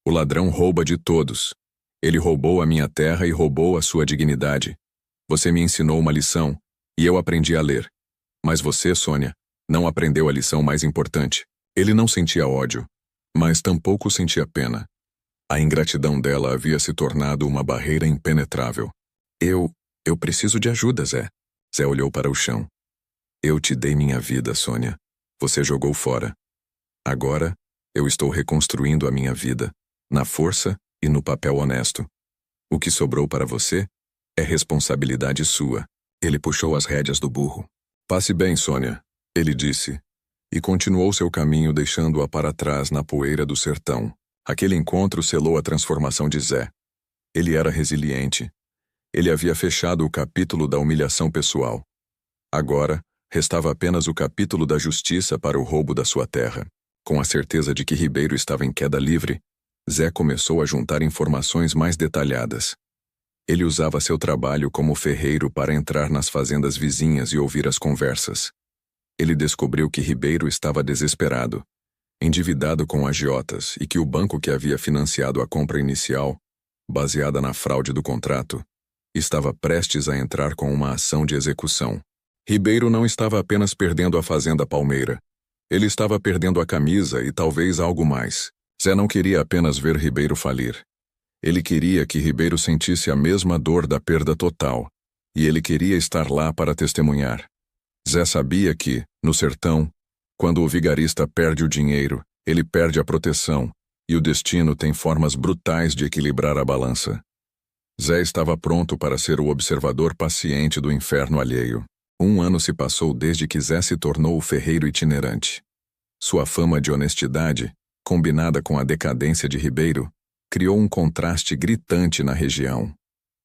O ladrão rouba de todos. Ele roubou a minha terra e roubou a sua dignidade. Você me ensinou uma lição, e eu aprendi a ler. Mas você, Sônia, não aprendeu a lição mais importante. Ele não sentia ódio, mas tampouco sentia pena. A ingratidão dela havia se tornado uma barreira impenetrável. Eu preciso de ajuda, Zé. Zé olhou para o chão. Eu te dei minha vida, Sônia. Você jogou fora. Agora, eu estou reconstruindo a minha vida, na força e no papel honesto. O que sobrou para você é responsabilidade sua. Ele puxou as rédeas do burro. Passe bem, Sônia, ele disse, e continuou seu caminho deixando-a para trás na poeira do sertão. Aquele encontro selou a transformação de Zé. Ele era resiliente. Ele havia fechado o capítulo da humilhação pessoal. Agora, restava apenas o capítulo da justiça para o roubo da sua terra. Com a certeza de que Ribeiro estava em queda livre, Zé começou a juntar informações mais detalhadas. Ele usava seu trabalho como ferreiro para entrar nas fazendas vizinhas e ouvir as conversas. Ele descobriu que Ribeiro estava desesperado, endividado com agiotas e que o banco que havia financiado a compra inicial, baseada na fraude do contrato, estava prestes a entrar com uma ação de execução. Ribeiro não estava apenas perdendo a fazenda Palmeira. Ele estava perdendo a camisa e talvez algo mais. Zé não queria apenas ver Ribeiro falir. Ele queria que Ribeiro sentisse a mesma dor da perda total, e ele queria estar lá para testemunhar. Zé sabia que, no sertão, quando o vigarista perde o dinheiro, ele perde a proteção, e o destino tem formas brutais de equilibrar a balança. Zé estava pronto para ser o observador paciente do inferno alheio. 1 ano se passou desde que Zé se tornou o ferreiro itinerante. Sua fama de honestidade, combinada com a decadência de Ribeiro, criou um contraste gritante na região.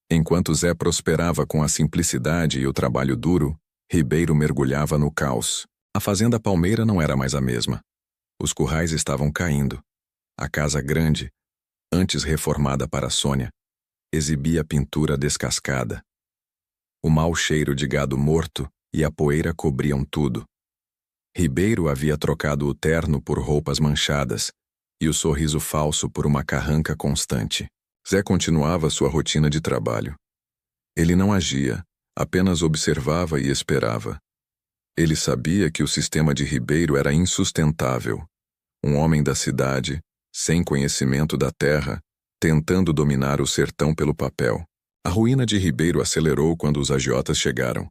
Enquanto Zé prosperava com a simplicidade e o trabalho duro, Ribeiro mergulhava no caos. A fazenda Palmeira não era mais a mesma. Os currais estavam caindo. A casa grande, antes reformada para Sônia, exibia pintura descascada. O mau cheiro de gado morto e a poeira cobriam tudo. Ribeiro havia trocado o terno por roupas manchadas e o sorriso falso por uma carranca constante. Zé continuava sua rotina de trabalho. Ele não agia, apenas observava e esperava. Ele sabia que o sistema de Ribeiro era insustentável. Um homem da cidade, sem conhecimento da terra, tentando dominar o sertão pelo papel. A ruína de Ribeiro acelerou quando os agiotas chegaram.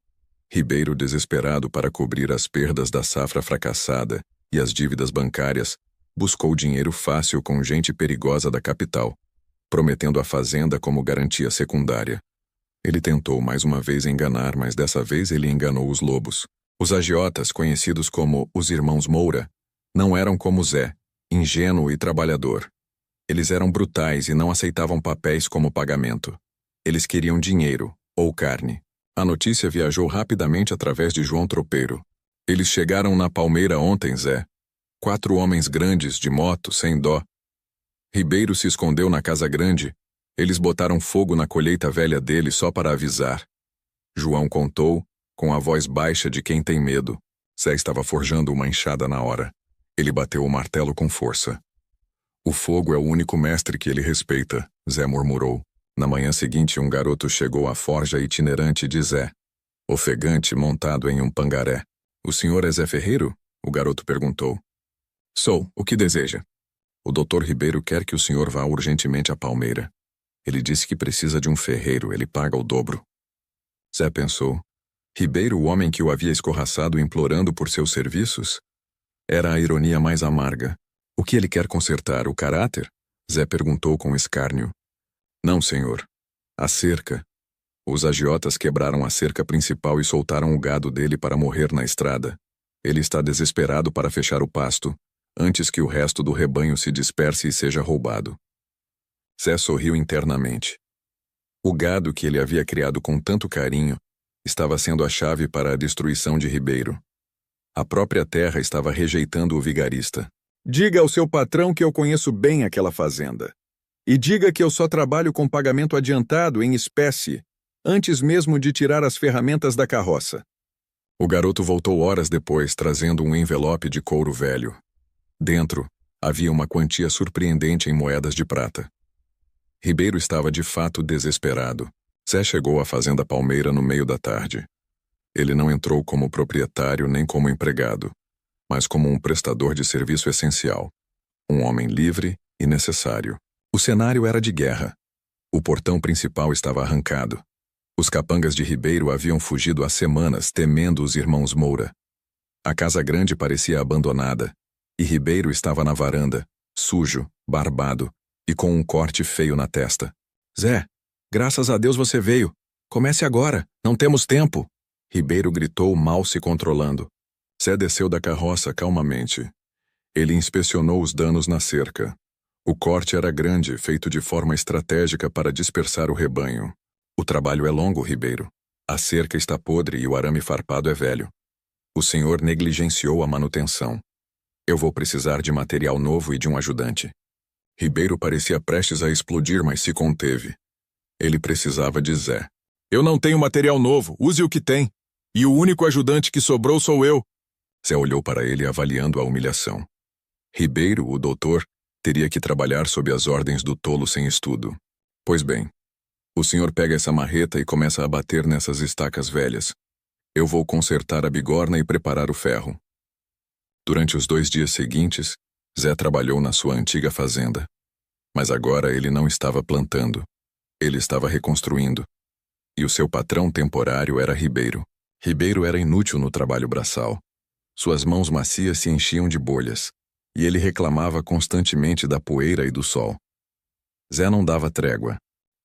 Ribeiro, desesperado para cobrir as perdas da safra fracassada e as dívidas bancárias, buscou dinheiro fácil com gente perigosa da capital, prometendo a fazenda como garantia secundária. Ele tentou mais uma vez enganar, mas dessa vez ele enganou os lobos. Os agiotas, conhecidos como os Irmãos Moura, não eram como Zé, ingênuo e trabalhador. Eles eram brutais e não aceitavam papéis como pagamento. Eles queriam dinheiro, ou carne. A notícia viajou rapidamente através de João Tropeiro. Eles chegaram na Palmeira ontem, Zé. 4 homens grandes, de moto, sem dó. Ribeiro se escondeu na casa grande. Eles botaram fogo na colheita velha dele só para avisar. João contou, com a voz baixa de quem tem medo. Zé estava forjando uma enxada na hora. Ele bateu o martelo com força. O fogo é o único mestre que ele respeita, Zé murmurou. Na manhã seguinte, um garoto chegou à forja itinerante de Zé, ofegante, montado em um pangaré. O senhor é Zé Ferreiro? O garoto perguntou. Sou. O que deseja? O doutor Ribeiro quer que o senhor vá urgentemente à Palmeira. Ele disse que precisa de um ferreiro, ele paga o dobro. Zé pensou. Ribeiro, o homem que o havia escorraçado implorando por seus serviços? Era a ironia mais amarga. O que ele quer consertar, o caráter? Zé perguntou com escárnio. Não, senhor. A cerca. Os agiotas quebraram a cerca principal e soltaram o gado dele para morrer na estrada. Ele está desesperado para fechar o pasto, antes que o resto do rebanho se disperse e seja roubado. Zé sorriu internamente. O gado que ele havia criado com tanto carinho estava sendo a chave para a destruição de Ribeiro. A própria terra estava rejeitando o vigarista. Diga ao seu patrão que eu conheço bem aquela fazenda. E diga que eu só trabalho com pagamento adiantado em espécie, antes mesmo de tirar as ferramentas da carroça. O garoto voltou horas depois, trazendo um envelope de couro velho. Dentro, havia uma quantia surpreendente em moedas de prata. Ribeiro estava de fato desesperado. Zé chegou à fazenda Palmeira no meio da tarde. Ele não entrou como proprietário nem como empregado, mas como um prestador de serviço essencial. Um homem livre e necessário. O cenário era de guerra. O portão principal estava arrancado. Os capangas de Ribeiro haviam fugido há semanas, temendo os irmãos Moura. A casa grande parecia abandonada, e Ribeiro estava na varanda, sujo, barbado e com um corte feio na testa. Zé, Graças a Deus você veio. Comece agora, não temos tempo. Ribeiro gritou, mal se controlando. Zé desceu da carroça calmamente. Ele inspecionou os danos na cerca. O corte era grande, feito de forma estratégica para dispersar o rebanho. O trabalho é longo, Ribeiro. A cerca está podre e o arame farpado é velho. O senhor negligenciou a manutenção. Eu vou precisar de material novo e de um ajudante. Ribeiro parecia prestes a explodir, mas se conteve. Ele precisava de Zé. Eu não tenho material novo, use o que tem. E o único ajudante que sobrou sou eu. Zé olhou para ele avaliando a humilhação. Ribeiro, o doutor, teria que trabalhar sob as ordens do tolo sem estudo. Pois bem, o senhor pega essa marreta e começa a bater nessas estacas velhas. Eu vou consertar a bigorna e preparar o ferro. Durante os 2 dias seguintes, Zé trabalhou na sua antiga fazenda. Mas agora ele não estava plantando. Ele estava reconstruindo. E o seu patrão temporário era Ribeiro. Ribeiro era inútil no trabalho braçal. Suas mãos macias se enchiam de bolhas. E ele reclamava constantemente da poeira e do sol. Zé não dava trégua.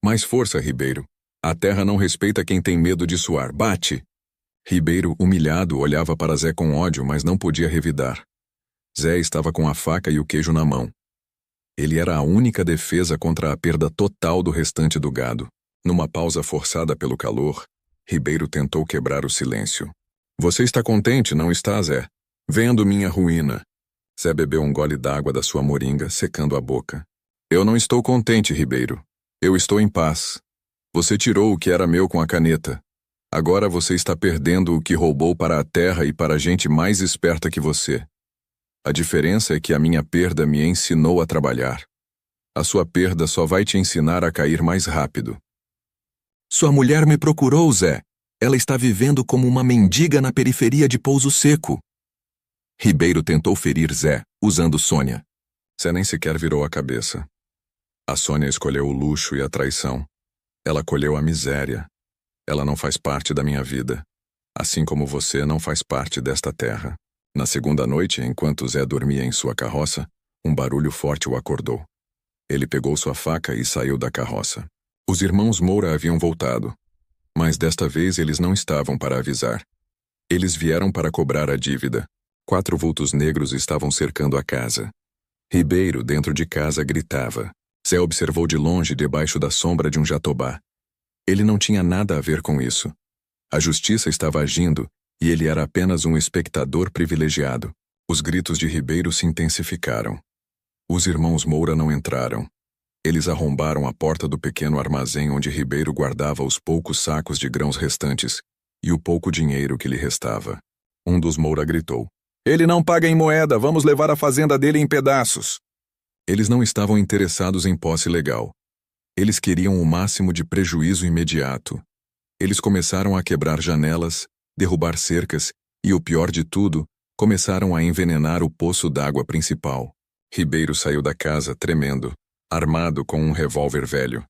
Mais força, Ribeiro. A terra não respeita quem tem medo de suar. Bate! Ribeiro, humilhado, olhava para Zé com ódio, mas não podia revidar. Zé estava com a faca e o queijo na mão. Ele era a única defesa contra a perda total do restante do gado. Numa pausa forçada pelo calor, Ribeiro tentou quebrar o silêncio. Você está contente, não está, Zé? Vendo minha ruína. Zé bebeu um gole d'água da sua moringa, secando a boca. Eu não estou contente, Ribeiro. Eu estou em paz. Você tirou o que era meu com a caneta. Agora você está perdendo o que roubou para a terra e para gente mais esperta que você. A diferença é que a minha perda me ensinou a trabalhar. A sua perda só vai te ensinar a cair mais rápido. Sua mulher me procurou, Zé. Ela está vivendo como uma mendiga na periferia de Pouso Seco. Ribeiro tentou ferir Zé, usando Sônia. Zé nem sequer virou a cabeça. A Sônia escolheu o luxo e a traição. Ela colheu a miséria. Ela não faz parte da minha vida. Assim como você não faz parte desta terra. Na segunda noite, enquanto Zé dormia em sua carroça, um barulho forte o acordou. Ele pegou sua faca e saiu da carroça. Os irmãos Moura haviam voltado. Mas desta vez eles não estavam para avisar. Eles vieram para cobrar a dívida. 4 vultos negros estavam cercando a casa. Ribeiro, dentro de casa, gritava. Zé observou de longe debaixo da sombra de um jatobá. Ele não tinha nada a ver com isso. A justiça estava agindo e ele era apenas um espectador privilegiado. Os gritos de Ribeiro se intensificaram. Os irmãos Moura não entraram. Eles arrombaram a porta do pequeno armazém onde Ribeiro guardava os poucos sacos de grãos restantes e o pouco dinheiro que lhe restava. Um dos Moura gritou. Ele não paga em moeda, vamos levar a fazenda dele em pedaços. Eles não estavam interessados em posse legal. Eles queriam o máximo de prejuízo imediato. Eles começaram a quebrar janelas, derrubar cercas e, o pior de tudo, começaram a envenenar o poço d'água principal. Ribeiro saiu da casa tremendo, armado com um revólver velho.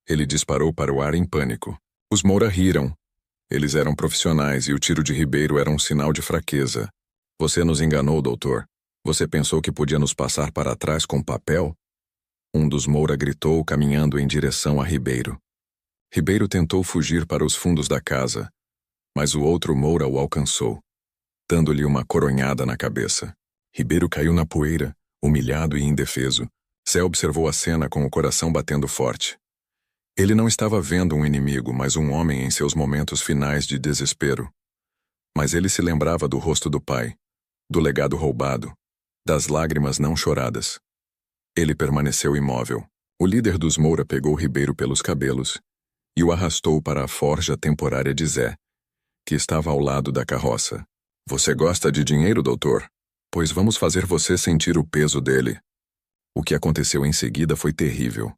Ele disparou para o ar em pânico. Os Moura riram. Eles eram profissionais e o tiro de Ribeiro era um sinal de fraqueza. Você nos enganou, doutor. Você pensou que podia nos passar para trás com papel? Um dos Moura gritou, caminhando em direção a Ribeiro. Ribeiro tentou fugir para os fundos da casa, mas o outro Moura o alcançou, dando-lhe uma coronhada na cabeça. Ribeiro caiu na poeira, humilhado e indefeso. Zé observou a cena com o coração batendo forte. Ele não estava vendo um inimigo, mas um homem em seus momentos finais de desespero. Mas ele se lembrava do rosto do pai, do legado roubado, das lágrimas não choradas. Ele permaneceu imóvel. O líder dos Moura pegou Ribeiro pelos cabelos e o arrastou para a forja temporária de Zé, que estava ao lado da carroça. Você gosta de dinheiro, doutor? Pois vamos fazer você sentir o peso dele. O que aconteceu em seguida foi terrível.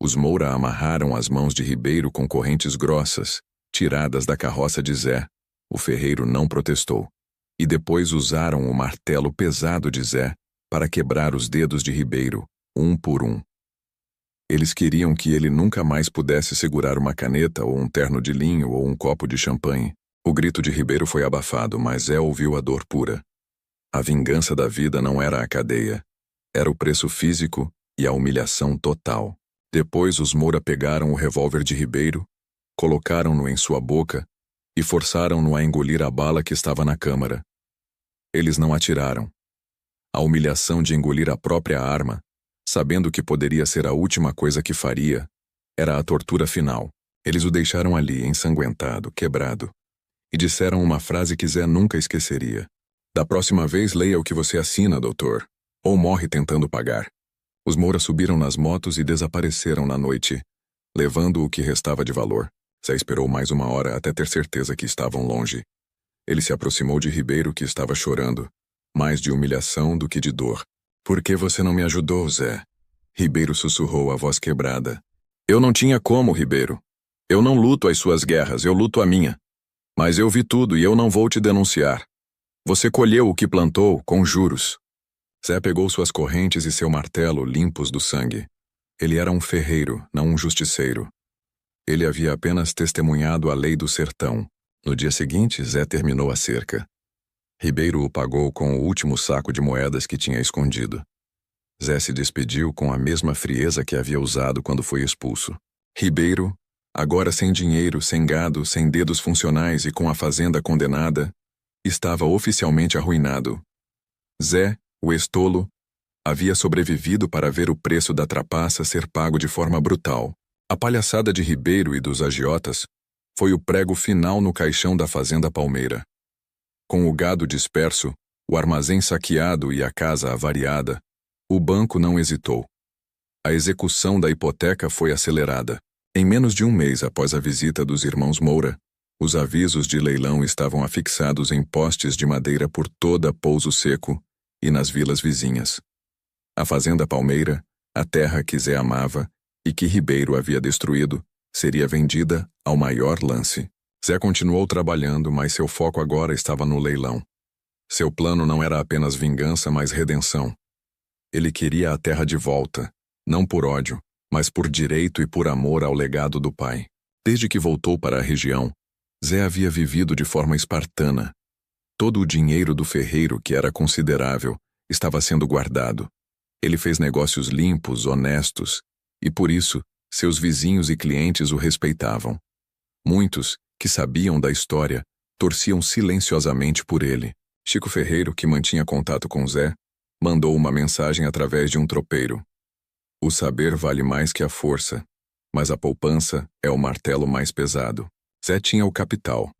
Os Moura amarraram as mãos de Ribeiro com correntes grossas, tiradas da carroça de Zé. O ferreiro não protestou. E depois usaram o martelo pesado de Zé para quebrar os dedos de Ribeiro, um por um. Eles queriam que ele nunca mais pudesse segurar uma caneta ou um terno de linho ou um copo de champanhe. O grito de Ribeiro foi abafado, mas Zé ouviu a dor pura. A vingança da vida não era a cadeia. Era o preço físico e a humilhação total. Depois os Moura pegaram o revólver de Ribeiro, colocaram-no em sua boca e forçaram-no a engolir a bala que estava na câmara. Eles não atiraram. A humilhação de engolir a própria arma, sabendo que poderia ser a última coisa que faria, era a tortura final. Eles o deixaram ali, ensanguentado, quebrado, e disseram uma frase que Zé nunca esqueceria. Da próxima vez, leia o que você assina, doutor, ou morre tentando pagar. Os Moura subiram nas motos e desapareceram na noite, levando o que restava de valor. Zé esperou mais uma hora até ter certeza que estavam longe. Ele se aproximou de Ribeiro, que estava chorando, mais de humilhação do que de dor. Por que você não me ajudou, Zé? Ribeiro sussurrou, a voz quebrada. Eu não tinha como, Ribeiro. Eu não luto as suas guerras, eu luto a minha. Mas eu vi tudo e eu não vou te denunciar. Você colheu o que plantou, com juros. Zé pegou suas correntes e seu martelo limpos do sangue. Ele era um ferreiro, não um justiceiro. Ele havia apenas testemunhado a lei do sertão. No dia seguinte, Zé terminou a cerca. Ribeiro o pagou com o último saco de moedas que tinha escondido. Zé se despediu com a mesma frieza que havia usado quando foi expulso. Ribeiro, agora sem dinheiro, sem gado, sem dedos funcionais e com a fazenda condenada, estava oficialmente arruinado. Zé, o estolo, havia sobrevivido para ver o preço da trapaça ser pago de forma brutal. A palhaçada de Ribeiro e dos agiotas foi o prego final no caixão da fazenda Palmeira. Com o gado disperso, o armazém saqueado e a casa avariada, o banco não hesitou. A execução da hipoteca foi acelerada. Em menos de um mês após a visita dos irmãos Moura, os avisos de leilão estavam afixados em postes de madeira por toda Pouso Seco e nas vilas vizinhas. A fazenda Palmeira, a terra que Zé amava e que Ribeiro havia destruído, seria vendida ao maior lance. Zé continuou trabalhando, mas seu foco agora estava no leilão. Seu plano não era apenas vingança, mas redenção. Ele queria a terra de volta, não por ódio, mas por direito e por amor ao legado do pai. Desde que voltou para a região, Zé havia vivido de forma espartana. Todo o dinheiro do ferreiro, que era considerável, estava sendo guardado. Ele fez negócios limpos, honestos, e por isso, seus vizinhos e clientes o respeitavam. Muitos, que sabiam da história, torciam silenciosamente por ele. Chico Ferreiro, que mantinha contato com Zé, mandou uma mensagem através de um tropeiro. O saber vale mais que a força, mas a poupança é o martelo mais pesado. Zé tinha o capital,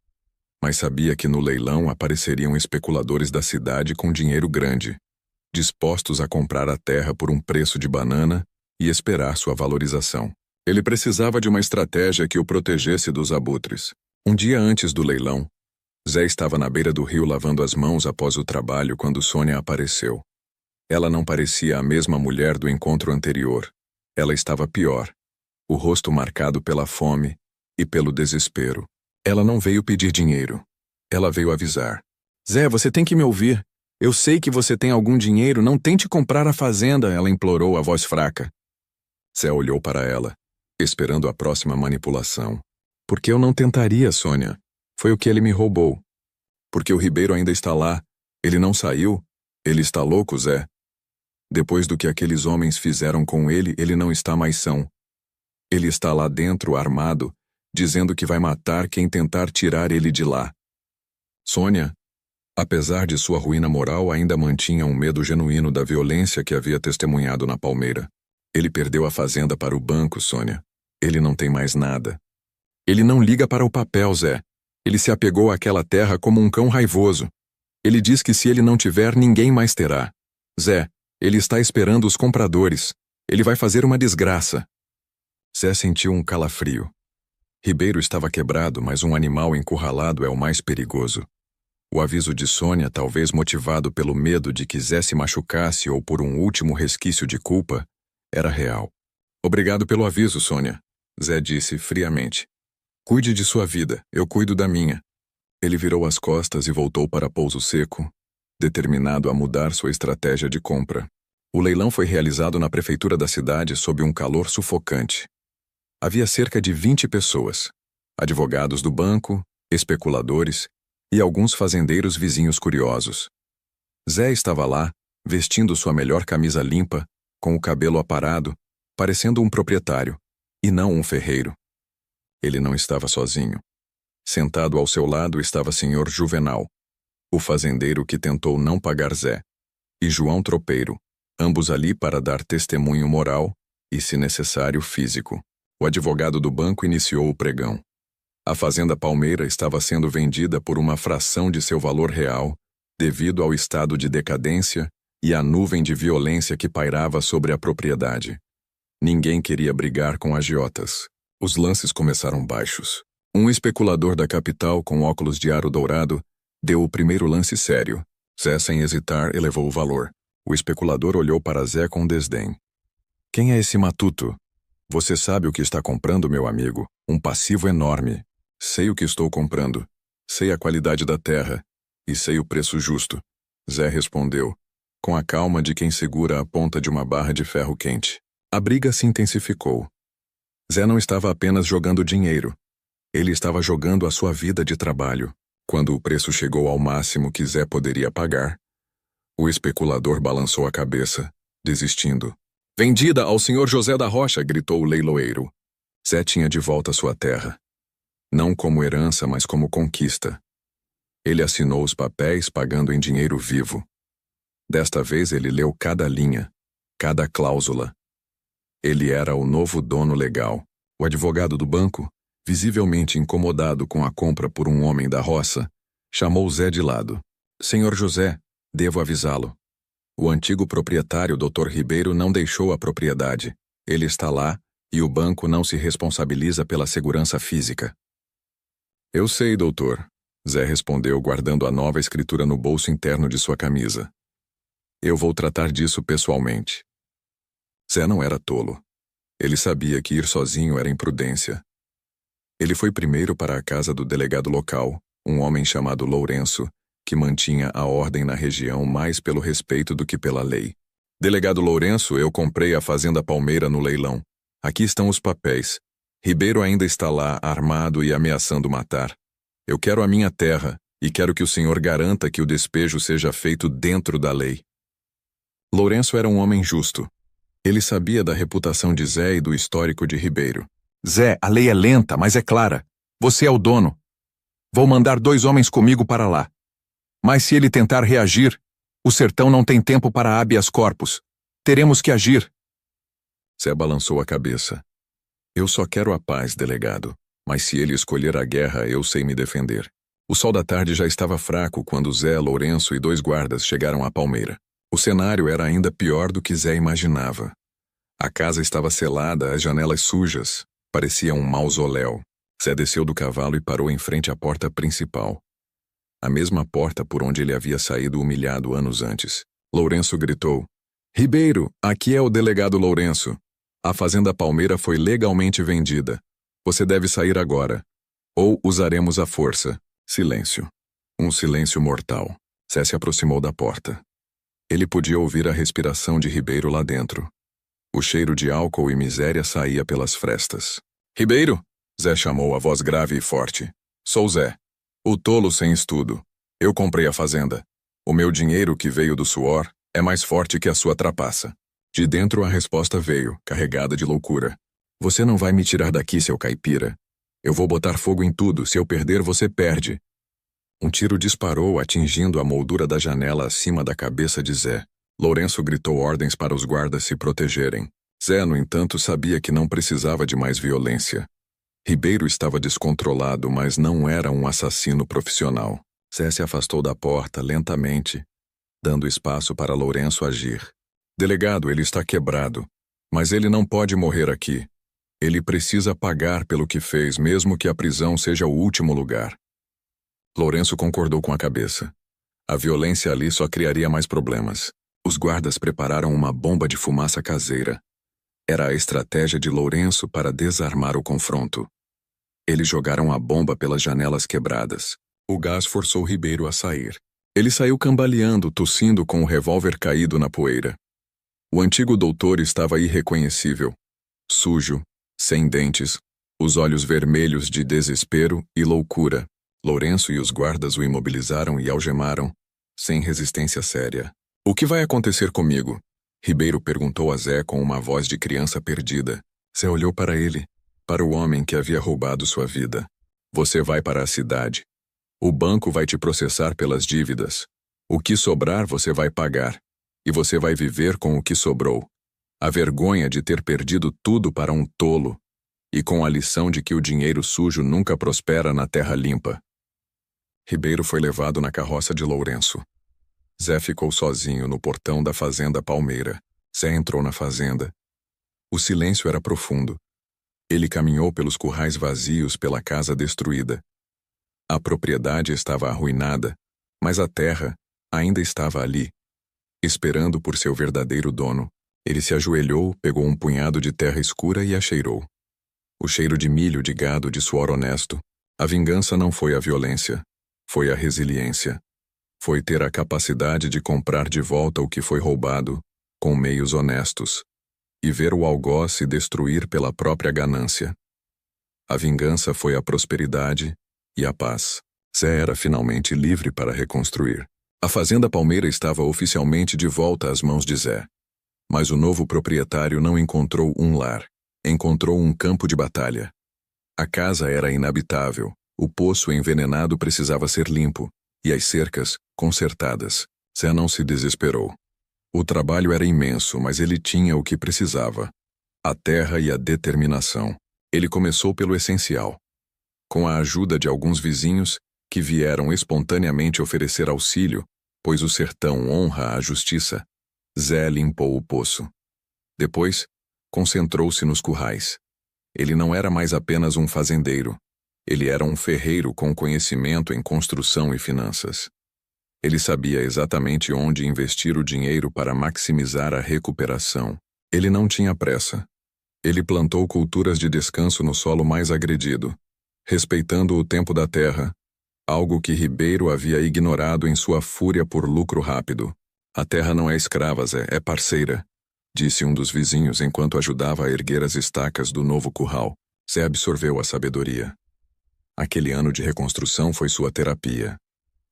mas sabia que no leilão apareceriam especuladores da cidade com dinheiro grande, dispostos a comprar a terra por um preço de banana e esperar sua valorização. Ele precisava de uma estratégia que o protegesse dos abutres. Um dia antes do leilão, Zé estava na beira do rio lavando as mãos após o trabalho quando Sônia apareceu. Ela não parecia a mesma mulher do encontro anterior. Ela estava pior, o rosto marcado pela fome e pelo desespero. Ela não veio pedir dinheiro. Ela veio avisar. Zé, você tem que me ouvir. Eu sei que você tem algum dinheiro, não tente comprar a fazenda, ela implorou, a voz fraca. Zé olhou para ela, esperando a próxima manipulação. Por que eu não tentaria, Sônia? Foi o que ele me roubou. Porque o Ribeiro ainda está lá. Ele não saiu. Ele está louco, Zé. Depois do que aqueles homens fizeram com ele, ele não está mais são. Ele está lá dentro, armado, dizendo que vai matar quem tentar tirar ele de lá. Sônia, apesar de sua ruína moral, ainda mantinha um medo genuíno da violência que havia testemunhado na Palmeira. Ele perdeu a fazenda para o banco, Sônia. Ele não tem mais nada. Ele não liga para o papel, Zé. Ele se apegou àquela terra como um cão raivoso. Ele diz que se ele não tiver, ninguém mais terá. Zé, ele está esperando os compradores. Ele vai fazer uma desgraça. Zé sentiu um calafrio. Ribeiro estava quebrado, mas um animal encurralado é o mais perigoso. O aviso de Sônia, talvez motivado pelo medo de que Zé se machucasse ou por um último resquício de culpa, era real. Obrigado pelo aviso, Sônia, Zé disse friamente. Cuide de sua vida, eu cuido da minha. Ele virou as costas e voltou para Pouso Seco, determinado a mudar sua estratégia de compra. O leilão foi realizado na prefeitura da cidade sob um calor sufocante. Havia cerca de 20 pessoas, advogados do banco, especuladores e alguns fazendeiros vizinhos curiosos. Zé estava lá, vestindo sua melhor camisa limpa, com o cabelo aparado, parecendo um proprietário, e não um ferreiro. Ele não estava sozinho. Sentado ao seu lado estava Sr. Juvenal, o fazendeiro que tentou não pagar Zé, e João Tropeiro, ambos ali para dar testemunho moral e, se necessário, físico. O advogado do banco iniciou o pregão. A fazenda Palmeira estava sendo vendida por uma fração de seu valor real, devido ao estado de decadência e à nuvem de violência que pairava sobre a propriedade. Ninguém queria brigar com agiotas. Os lances começaram baixos. Um especulador da capital com óculos de aro dourado deu o primeiro lance sério. Zé, sem hesitar, elevou o valor. O especulador olhou para Zé com desdém. Quem é esse matuto? Você sabe o que está comprando, meu amigo. Um passivo enorme. Sei o que estou comprando. Sei a qualidade da terra. E sei o preço justo. Zé respondeu, com a calma de quem segura a ponta de uma barra de ferro quente. A briga se intensificou. Zé não estava apenas jogando dinheiro. Ele estava jogando a sua vida de trabalho. Quando o preço chegou ao máximo que Zé poderia pagar, o especulador balançou a cabeça, desistindo. Vendida ao Sr. José da Rocha, gritou o leiloeiro. Zé tinha de volta sua terra. Não como herança, mas como conquista. Ele assinou os papéis pagando em dinheiro vivo. Desta vez ele leu cada linha, cada cláusula. Ele era o novo dono legal. O advogado do banco, visivelmente incomodado com a compra por um homem da roça, chamou Zé de lado. Senhor José, devo avisá-lo. O antigo proprietário, Dr. Ribeiro, não deixou a propriedade. Ele está lá e o banco não se responsabiliza pela segurança física. Eu sei, doutor, Zé respondeu, guardando a nova escritura no bolso interno de sua camisa. Eu vou tratar disso pessoalmente. Zé não era tolo. Ele sabia que ir sozinho era imprudência. Ele foi primeiro para a casa do delegado local, um homem chamado Lourenço, que mantinha a ordem na região mais pelo respeito do que pela lei. Delegado Lourenço, eu comprei a fazenda Palmeira no leilão. Aqui estão os papéis. Ribeiro ainda está lá, armado e ameaçando matar. Eu quero a minha terra e quero que o senhor garanta que o despejo seja feito dentro da lei. Lourenço era um homem justo. Ele sabia da reputação de Zé e do histórico de Ribeiro. Zé, a lei é lenta, mas é clara. Você é o dono. Vou mandar 2 homens comigo para lá. Mas se ele tentar reagir, o sertão não tem tempo para habeas corpus. Teremos que agir. Zé balançou a cabeça. Eu só quero a paz, delegado. Mas se ele escolher a guerra, eu sei me defender. O sol da tarde já estava fraco quando Zé, Lourenço e 2 guardas chegaram à Palmeira. O cenário era ainda pior do que Zé imaginava. A casa estava selada, as janelas sujas. Parecia um mausoléu. Zé desceu do cavalo e parou em frente à porta principal. A mesma porta por onde ele havia saído humilhado anos antes. Lourenço gritou. Ribeiro, aqui é o delegado Lourenço. A fazenda Palmeira foi legalmente vendida. Você deve sair agora. Ou usaremos a força. Silêncio. Um silêncio mortal. Zé se aproximou da porta. Ele podia ouvir a respiração de Ribeiro lá dentro. O cheiro de álcool e miséria saía pelas frestas. Ribeiro? Zé chamou a voz grave e forte. Sou Zé. O tolo sem estudo. Eu comprei a fazenda. O meu dinheiro, que veio do suor, é mais forte que a sua trapaça. De dentro a resposta veio, carregada de loucura. Você não vai me tirar daqui, seu caipira. Eu vou botar fogo em tudo. Se eu perder, você perde. Um tiro disparou, atingindo a moldura da janela acima da cabeça de Zé. Lourenço gritou ordens para os guardas se protegerem. Zé, no entanto, sabia que não precisava de mais violência. Ribeiro estava descontrolado, mas não era um assassino profissional. Zé se afastou da porta lentamente, dando espaço para Lourenço agir. Delegado, ele está quebrado, mas ele não pode morrer aqui. Ele precisa pagar pelo que fez, mesmo que a prisão seja o último lugar. Lourenço concordou com a cabeça. A violência ali só criaria mais problemas. Os guardas prepararam uma bomba de fumaça caseira. Era a estratégia de Lourenço para desarmar o confronto. Eles jogaram a bomba pelas janelas quebradas. O gás forçou Ribeiro a sair. Ele saiu cambaleando, tossindo com o revólver caído na poeira. O antigo doutor estava irreconhecível. Sujo, sem dentes, os olhos vermelhos de desespero e loucura. Lourenço e os guardas o imobilizaram e algemaram, sem resistência séria. O que vai acontecer comigo? Ribeiro perguntou a Zé com uma voz de criança perdida. Zé olhou para ele, para o homem que havia roubado sua vida. Você vai para a cidade. O banco vai te processar pelas dívidas. O que sobrar você vai pagar. E você vai viver com o que sobrou. A vergonha de ter perdido tudo para um tolo. E com a lição de que o dinheiro sujo nunca prospera na terra limpa. Ribeiro foi levado na carroça de Lourenço. Zé ficou sozinho no portão da fazenda Palmeira. Zé entrou na fazenda. O silêncio era profundo. Ele caminhou pelos currais vazios pela casa destruída. A propriedade estava arruinada, mas a terra ainda estava ali, esperando por seu verdadeiro dono. Ele se ajoelhou, pegou um punhado de terra escura e a cheirou. O cheiro de milho, de gado, de suor honesto. A vingança não foi a violência, foi a resiliência. Foi ter a capacidade de comprar de volta o que foi roubado, com meios honestos, e ver o algoz se destruir pela própria ganância. A vingança foi a prosperidade e a paz. Zé era finalmente livre para reconstruir. A fazenda Palmeira estava oficialmente de volta às mãos de Zé. Mas o novo proprietário não encontrou um lar. Encontrou um campo de batalha. A casa era inabitável, o poço envenenado precisava ser limpo, e as cercas consertadas. Zé não se desesperou. O trabalho era imenso, mas ele tinha o que precisava. A terra e a determinação. Ele começou pelo essencial. Com a ajuda de alguns vizinhos, que vieram espontaneamente oferecer auxílio, pois o sertão honra a justiça, Zé limpou o poço. Depois, concentrou-se nos currais. Ele não era mais apenas um fazendeiro. Ele era um ferreiro com conhecimento em construção e finanças. Ele sabia exatamente onde investir o dinheiro para maximizar a recuperação. Ele não tinha pressa. Ele plantou culturas de descanso no solo mais agredido, respeitando o tempo da terra, algo que Ribeiro havia ignorado em sua fúria por lucro rápido. A terra não é escrava, Zé, é parceira, disse um dos vizinhos enquanto ajudava a erguer as estacas do novo curral. Zé absorveu a sabedoria. Aquele ano de reconstrução foi sua terapia.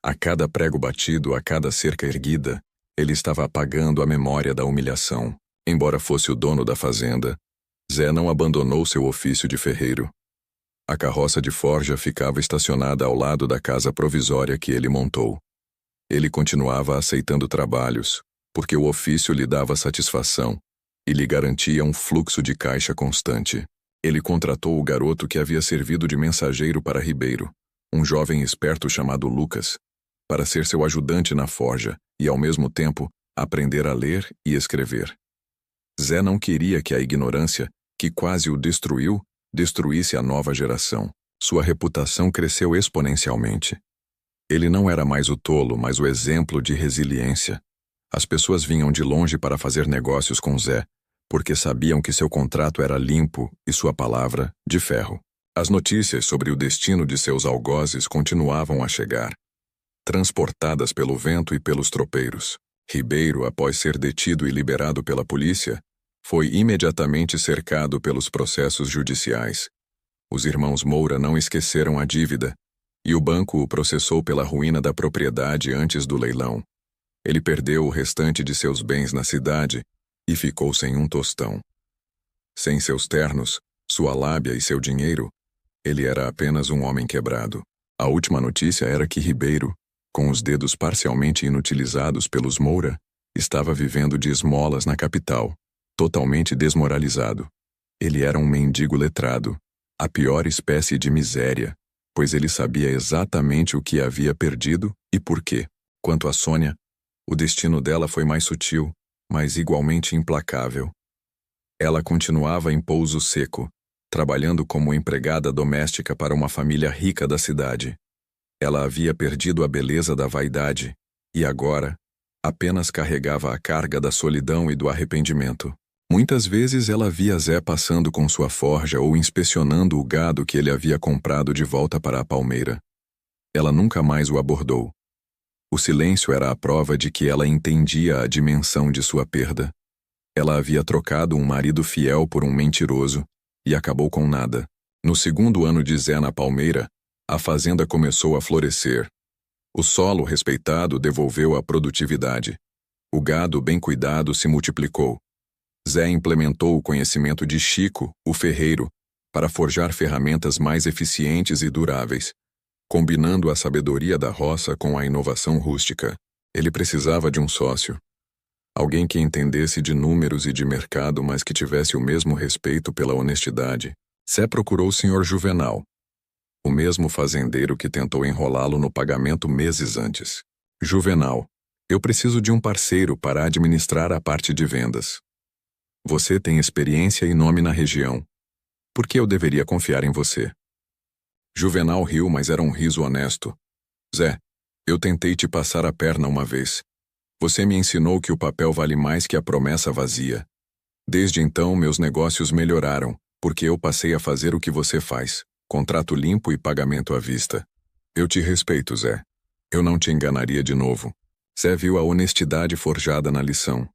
A cada prego batido, a cada cerca erguida, ele estava apagando a memória da humilhação. Embora fosse o dono da fazenda, Zé não abandonou seu ofício de ferreiro. A carroça de forja ficava estacionada ao lado da casa provisória que ele montou. Ele continuava aceitando trabalhos, porque o ofício lhe dava satisfação e lhe garantia um fluxo de caixa constante. Ele contratou o garoto que havia servido de mensageiro para Ribeiro, um jovem esperto chamado Lucas, para ser seu ajudante na forja e, ao mesmo tempo, aprender a ler e escrever. Zé não queria que a ignorância, que quase o destruiu, destruísse a nova geração. Sua reputação cresceu exponencialmente. Ele não era mais o tolo, mas o exemplo de resiliência. As pessoas vinham de longe para fazer negócios com Zé, porque sabiam que seu contrato era limpo e sua palavra de ferro. As notícias sobre o destino de seus algozes continuavam a chegar, transportadas pelo vento e pelos tropeiros. Ribeiro, após ser detido e liberado pela polícia, foi imediatamente cercado pelos processos judiciais. Os irmãos Moura não esqueceram a dívida, e o banco o processou pela ruína da propriedade antes do leilão. Ele perdeu o restante de seus bens na cidade e ficou sem um tostão. Sem seus ternos, sua lábia e seu dinheiro, ele era apenas um homem quebrado. A última notícia era que Ribeiro, com os dedos parcialmente inutilizados pelos Moura, estava vivendo de esmolas na capital, totalmente desmoralizado. Ele era um mendigo letrado, a pior espécie de miséria, pois ele sabia exatamente o que havia perdido e por quê. Quanto a Sônia, o destino dela foi mais sutil, mas igualmente implacável. Ela continuava em Pouso Seco, trabalhando como empregada doméstica para uma família rica da cidade. Ela havia perdido a beleza da vaidade e agora apenas carregava a carga da solidão e do arrependimento. Muitas vezes ela via Zé passando com sua forja ou inspecionando o gado que ele havia comprado de volta para a Palmeira. Ela nunca mais o abordou. O silêncio era a prova de que ela entendia a dimensão de sua perda. Ela havia trocado um marido fiel por um mentiroso e acabou com nada. No segundo ano de Zé na Palmeira, a fazenda começou a florescer. O solo respeitado devolveu a produtividade. O gado bem cuidado se multiplicou. Zé implementou o conhecimento de Chico, o ferreiro, para forjar ferramentas mais eficientes e duráveis, combinando a sabedoria da roça com a inovação rústica. Ele precisava de um sócio. Alguém que entendesse de números e de mercado, mas que tivesse o mesmo respeito pela honestidade. Zé procurou o Sr. Juvenal, o mesmo fazendeiro que tentou enrolá-lo no pagamento meses antes. Juvenal, eu preciso de um parceiro para administrar a parte de vendas. Você tem experiência e nome na região. Por que eu deveria confiar em você? Juvenal riu, mas era um riso honesto. Zé, eu tentei te passar a perna uma vez. Você me ensinou que o papel vale mais que a promessa vazia. Desde então, meus negócios melhoraram, porque eu passei a fazer o que você faz. Contrato limpo e pagamento à vista. Eu te respeito, Zé. Eu não te enganaria de novo. Zé viu a honestidade forjada na lição.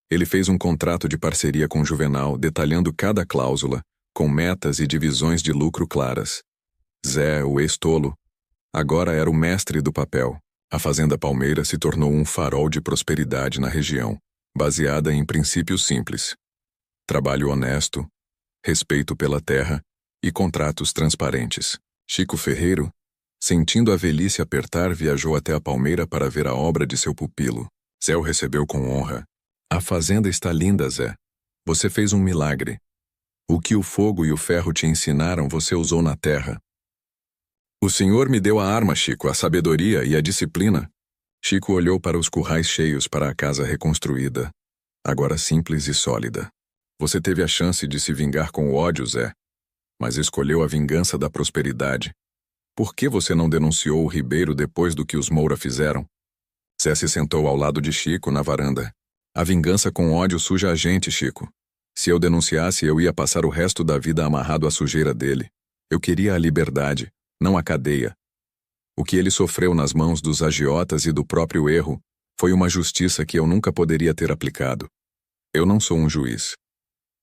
Ele fez um contrato de parceria com Juvenal, detalhando cada cláusula, com metas e divisões de lucro claras. Zé, o ex-tolo, agora era o mestre do papel. A Fazenda Palmeira se tornou um farol de prosperidade na região, baseada em princípios simples: trabalho honesto, respeito pela terra e contratos transparentes. Chico Ferreiro, sentindo a velhice apertar, viajou até a Palmeira para ver a obra de seu pupilo. Zé o recebeu com honra. A fazenda está linda, Zé. Você fez um milagre. O que o fogo e o ferro te ensinaram, você usou na terra. O senhor me deu a arma, Chico, a sabedoria e a disciplina. Chico olhou para os currais cheios, para a casa reconstruída, agora simples e sólida. Você teve a chance de se vingar com o ódio, Zé, mas escolheu a vingança da prosperidade. Por que você não denunciou o Ribeiro depois do que os Moura fizeram? Zé se sentou ao lado de Chico na varanda. A vingança com ódio suja a gente, Chico. Se eu denunciasse, eu ia passar o resto da vida amarrado à sujeira dele. Eu queria a liberdade, não a cadeia. O que ele sofreu nas mãos dos agiotas e do próprio erro foi uma justiça que eu nunca poderia ter aplicado. Eu não sou um juiz.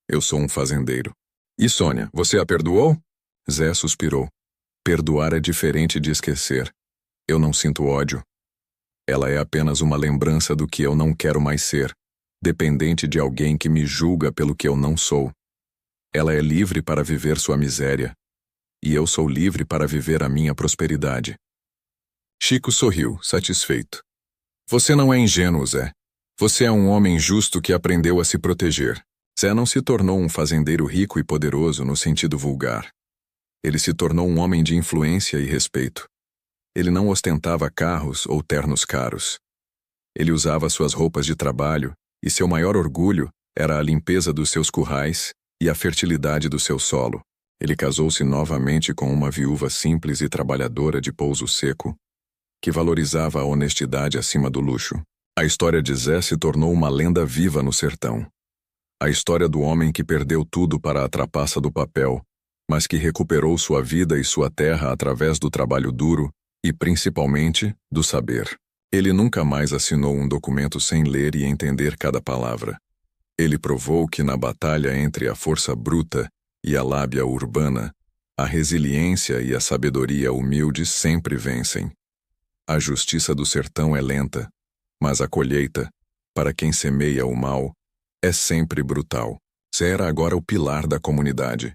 Eu sou um fazendeiro. E Sônia, você a perdoou? Zé suspirou. Perdoar é diferente de esquecer. Eu não sinto ódio. Ela é apenas uma lembrança do que eu não quero mais ser, dependente de alguém que me julga pelo que eu não sou. Ela é livre para viver sua miséria. E eu sou livre para viver a minha prosperidade. Chico sorriu, satisfeito. Você não é ingênuo, Zé. Você é um homem justo que aprendeu a se proteger. Zé não se tornou um fazendeiro rico e poderoso no sentido vulgar. Ele se tornou um homem de influência e respeito. Ele não ostentava carros ou ternos caros. Ele usava suas roupas de trabalho e seu maior orgulho era a limpeza dos seus currais e a fertilidade do seu solo. Ele casou-se novamente com uma viúva simples e trabalhadora de pouso seco, que valorizava a honestidade acima do luxo. A história de Zé se tornou uma lenda viva no sertão. A história do homem que perdeu tudo para a trapaça do papel, mas que recuperou sua vida e sua terra através do trabalho duro e, principalmente, do saber. Ele nunca mais assinou um documento sem ler e entender cada palavra. Ele provou que na batalha entre a força bruta e a lábia urbana, a resiliência e a sabedoria humilde sempre vencem. A justiça do sertão é lenta, mas a colheita, para quem semeia o mal, é sempre brutal. Zé era agora o pilar da comunidade.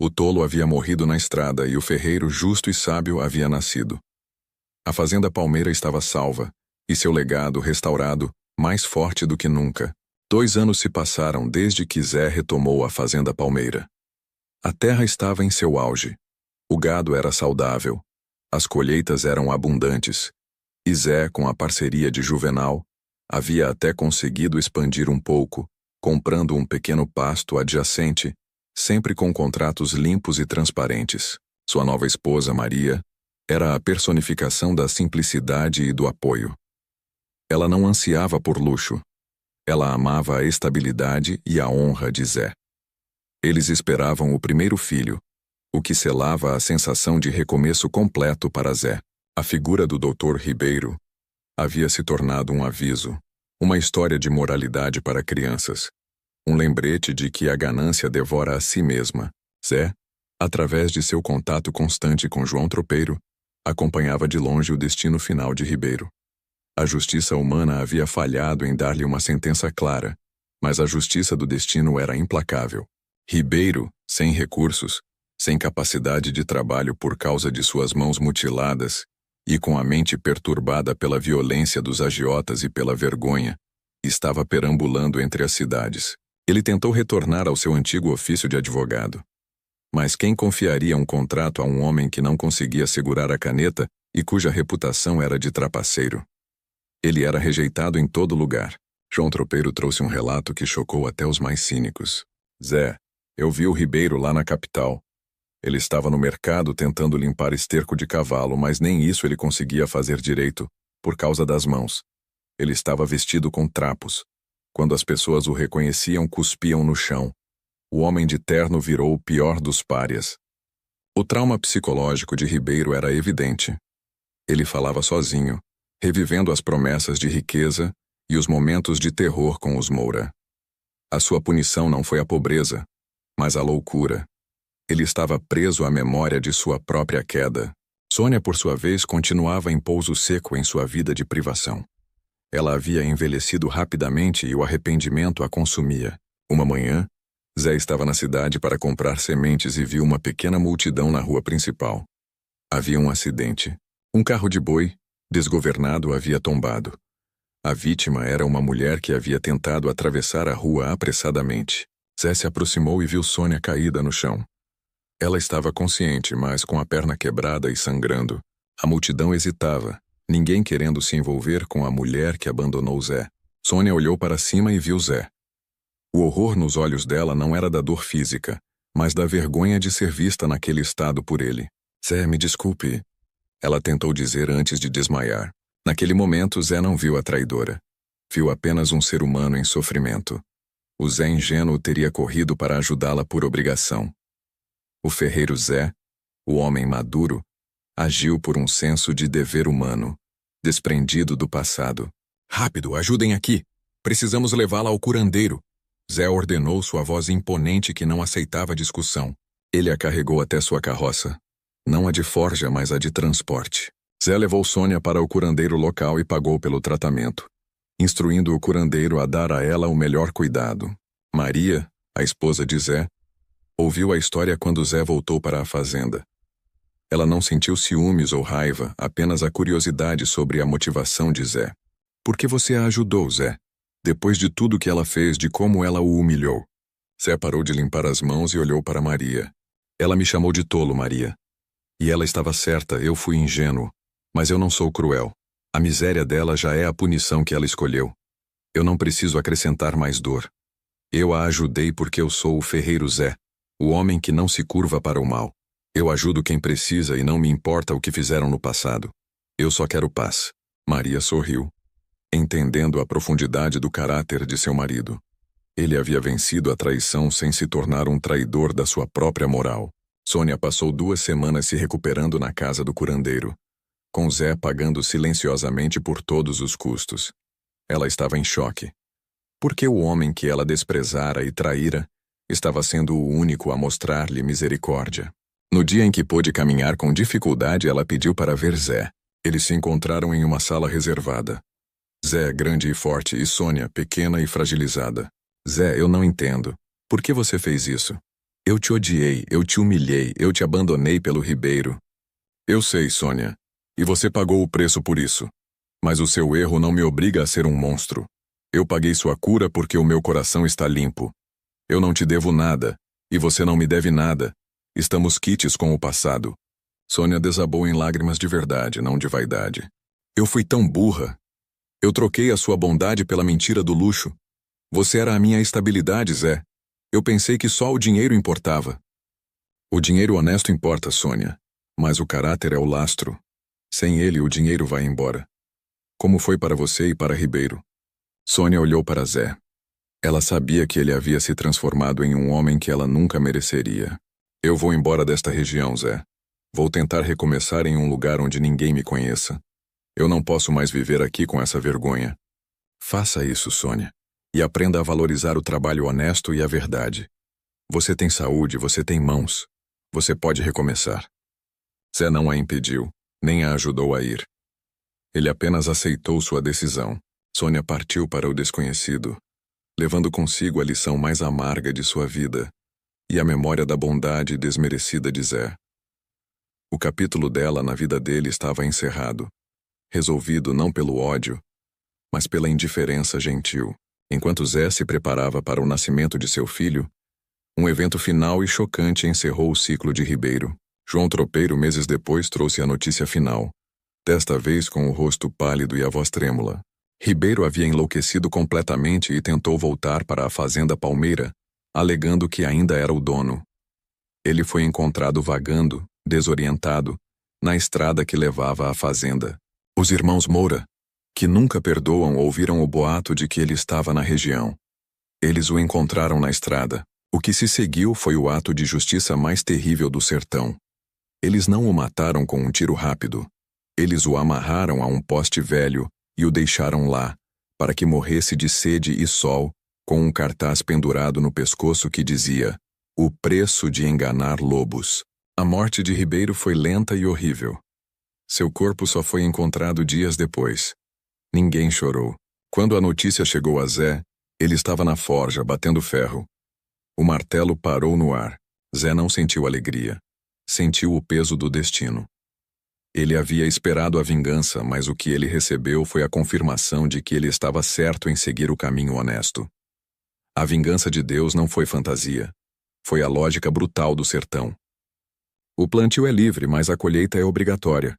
O tolo havia morrido na estrada e o ferreiro justo e sábio havia nascido. A Fazenda Palmeira estava salva, e seu legado restaurado, mais forte do que nunca. 2 anos se passaram desde que Zé retomou a Fazenda Palmeira. A terra estava em seu auge. O gado era saudável. As colheitas eram abundantes. E Zé, com a parceria de Juvenal, havia até conseguido expandir um pouco, comprando um pequeno pasto adjacente, sempre com contratos limpos e transparentes. Sua nova esposa, Maria, era a personificação da simplicidade e do apoio. Ela não ansiava por luxo. Ela amava a estabilidade e a honra de Zé. Eles esperavam o primeiro filho, o que selava a sensação de recomeço completo para Zé. A figura do Dr. Ribeiro havia se tornado um aviso, uma história de moralidade para crianças, um lembrete de que a ganância devora a si mesma. Zé, através de seu contato constante com João Tropeiro, acompanhava de longe o destino final de Ribeiro. A justiça humana havia falhado em dar-lhe uma sentença clara, mas a justiça do destino era implacável. Ribeiro, sem recursos, sem capacidade de trabalho por causa de suas mãos mutiladas, e com a mente perturbada pela violência dos agiotas e pela vergonha, estava perambulando entre as cidades. Ele tentou retornar ao seu antigo ofício de advogado. Mas quem confiaria um contrato a um homem que não conseguia segurar a caneta e cuja reputação era de trapaceiro? Ele era rejeitado em todo lugar. João Tropeiro trouxe um relato que chocou até os mais cínicos. Zé, eu vi o Ribeiro lá na capital. Ele estava no mercado tentando limpar esterco de cavalo, mas nem isso ele conseguia fazer direito, por causa das mãos. Ele estava vestido com trapos. Quando as pessoas o reconheciam, cuspiam no chão. O homem de terno virou o pior dos párias. O trauma psicológico de Ribeiro era evidente. Ele falava sozinho, revivendo as promessas de riqueza e os momentos de terror com os Moura. A sua punição não foi a pobreza, mas a loucura. Ele estava preso à memória de sua própria queda. Sônia, por sua vez, continuava em pouso seco em sua vida de privação. Ela havia envelhecido rapidamente e o arrependimento a consumia. Uma manhã, Zé estava na cidade para comprar sementes e viu uma pequena multidão na rua principal. Havia um acidente. Um carro de boi, desgovernado, havia tombado. A vítima era uma mulher que havia tentado atravessar a rua apressadamente. Zé se aproximou e viu Sônia caída no chão. Ela estava consciente, mas com a perna quebrada e sangrando. A multidão hesitava, ninguém querendo se envolver com a mulher que abandonou Zé. Sônia olhou para cima e viu Zé. O horror nos olhos dela não era da dor física, mas da vergonha de ser vista naquele estado por ele. Zé, me desculpe. Ela tentou dizer antes de desmaiar. Naquele momento, Zé não viu a traidora. Viu apenas um ser humano em sofrimento. O Zé ingênuo teria corrido para ajudá-la por obrigação. O ferreiro Zé, o homem maduro, agiu por um senso de dever humano, desprendido do passado. Rápido, ajudem aqui! Precisamos levá-la ao curandeiro! Zé ordenou, sua voz imponente que não aceitava discussão. Ele a carregou até sua carroça. Não a de forja, mas a de transporte. Zé levou Sônia para o curandeiro local e pagou pelo tratamento, instruindo o curandeiro a dar a ela o melhor cuidado. Maria, a esposa de Zé, ouviu a história quando Zé voltou para a fazenda. Ela não sentiu ciúmes ou raiva, apenas a curiosidade sobre a motivação de Zé. Por que você a ajudou, Zé? Depois de tudo que ela fez, de como ela o humilhou. Zé parou de limpar as mãos e olhou para Maria. Ela me chamou de tolo, Maria. E ela estava certa, eu fui ingênuo. Mas eu não sou cruel. A miséria dela já é a punição que ela escolheu. Eu não preciso acrescentar mais dor. Eu a ajudei porque eu sou o ferreiro Zé, o homem que não se curva para o mal. Eu ajudo quem precisa e não me importa o que fizeram no passado. Eu só quero paz. Maria sorriu, entendendo a profundidade do caráter de seu marido. Ele havia vencido a traição sem se tornar um traidor da sua própria moral. Sônia passou 2 semanas se recuperando na casa do curandeiro, com Zé pagando silenciosamente por todos os custos. Ela estava em choque. Porque o homem que ela desprezara e traíra estava sendo o único a mostrar-lhe misericórdia. No dia em que pôde caminhar com dificuldade, ela pediu para ver Zé. Eles se encontraram em uma sala reservada. Zé, grande e forte, e Sônia, pequena e fragilizada. Zé, eu não entendo. Por que você fez isso? Eu te odiei, eu te humilhei, eu te abandonei pelo Ribeiro. Eu sei, Sônia. E você pagou o preço por isso. Mas o seu erro não me obriga a ser um monstro. Eu paguei sua cura porque o meu coração está limpo. Eu não te devo nada, e você não me deve nada. Estamos quites com o passado. Sônia desabou em lágrimas de verdade, não de vaidade. Eu fui tão burra. Eu troquei a sua bondade pela mentira do luxo. Você era a minha estabilidade, Zé. Eu pensei que só o dinheiro importava. O dinheiro honesto importa, Sônia, mas o caráter é o lastro. Sem ele, o dinheiro vai embora. Como foi para você e para Ribeiro? Sônia olhou para Zé. Ela sabia que ele havia se transformado em um homem que ela nunca mereceria. Eu vou embora desta região, Zé. Vou tentar recomeçar em um lugar onde ninguém me conheça. Eu não posso mais viver aqui com essa vergonha. Faça isso, Sônia, e aprenda a valorizar o trabalho honesto e a verdade. Você tem saúde, você tem mãos. Você pode recomeçar. Zé não a impediu, nem a ajudou a ir. Ele apenas aceitou sua decisão. Sônia partiu para o desconhecido, levando consigo a lição mais amarga de sua vida e a memória da bondade desmerecida de Zé. O capítulo dela na vida dele estava encerrado, resolvido não pelo ódio, mas pela indiferença gentil. Enquanto Zé se preparava para o nascimento de seu filho, um evento final e chocante encerrou o ciclo de Ribeiro. João Tropeiro, meses depois, trouxe a notícia final, desta vez com o rosto pálido e a voz trêmula. Ribeiro havia enlouquecido completamente e tentou voltar para a fazenda Palmeira, alegando que ainda era o dono. Ele foi encontrado vagando, desorientado, na estrada que levava à fazenda. Os irmãos Moura, que nunca perdoam, ouviram o boato de que ele estava na região. Eles o encontraram na estrada. O que se seguiu foi o ato de justiça mais terrível do sertão. Eles não o mataram com um tiro rápido. Eles o amarraram a um poste velho e o deixaram lá, para que morresse de sede e sol, com um cartaz pendurado no pescoço que dizia: "O preço de enganar lobos". A morte de Ribeiro foi lenta e horrível. Seu corpo só foi encontrado dias depois. Ninguém chorou. Quando a notícia chegou a Zé, ele estava na forja, batendo ferro. O martelo parou no ar. Zé não sentiu alegria. Sentiu o peso do destino. Ele havia esperado a vingança, mas o que ele recebeu foi a confirmação de que ele estava certo em seguir o caminho honesto. A vingança de Deus não foi fantasia. Foi a lógica brutal do sertão. O plantio é livre, mas a colheita é obrigatória.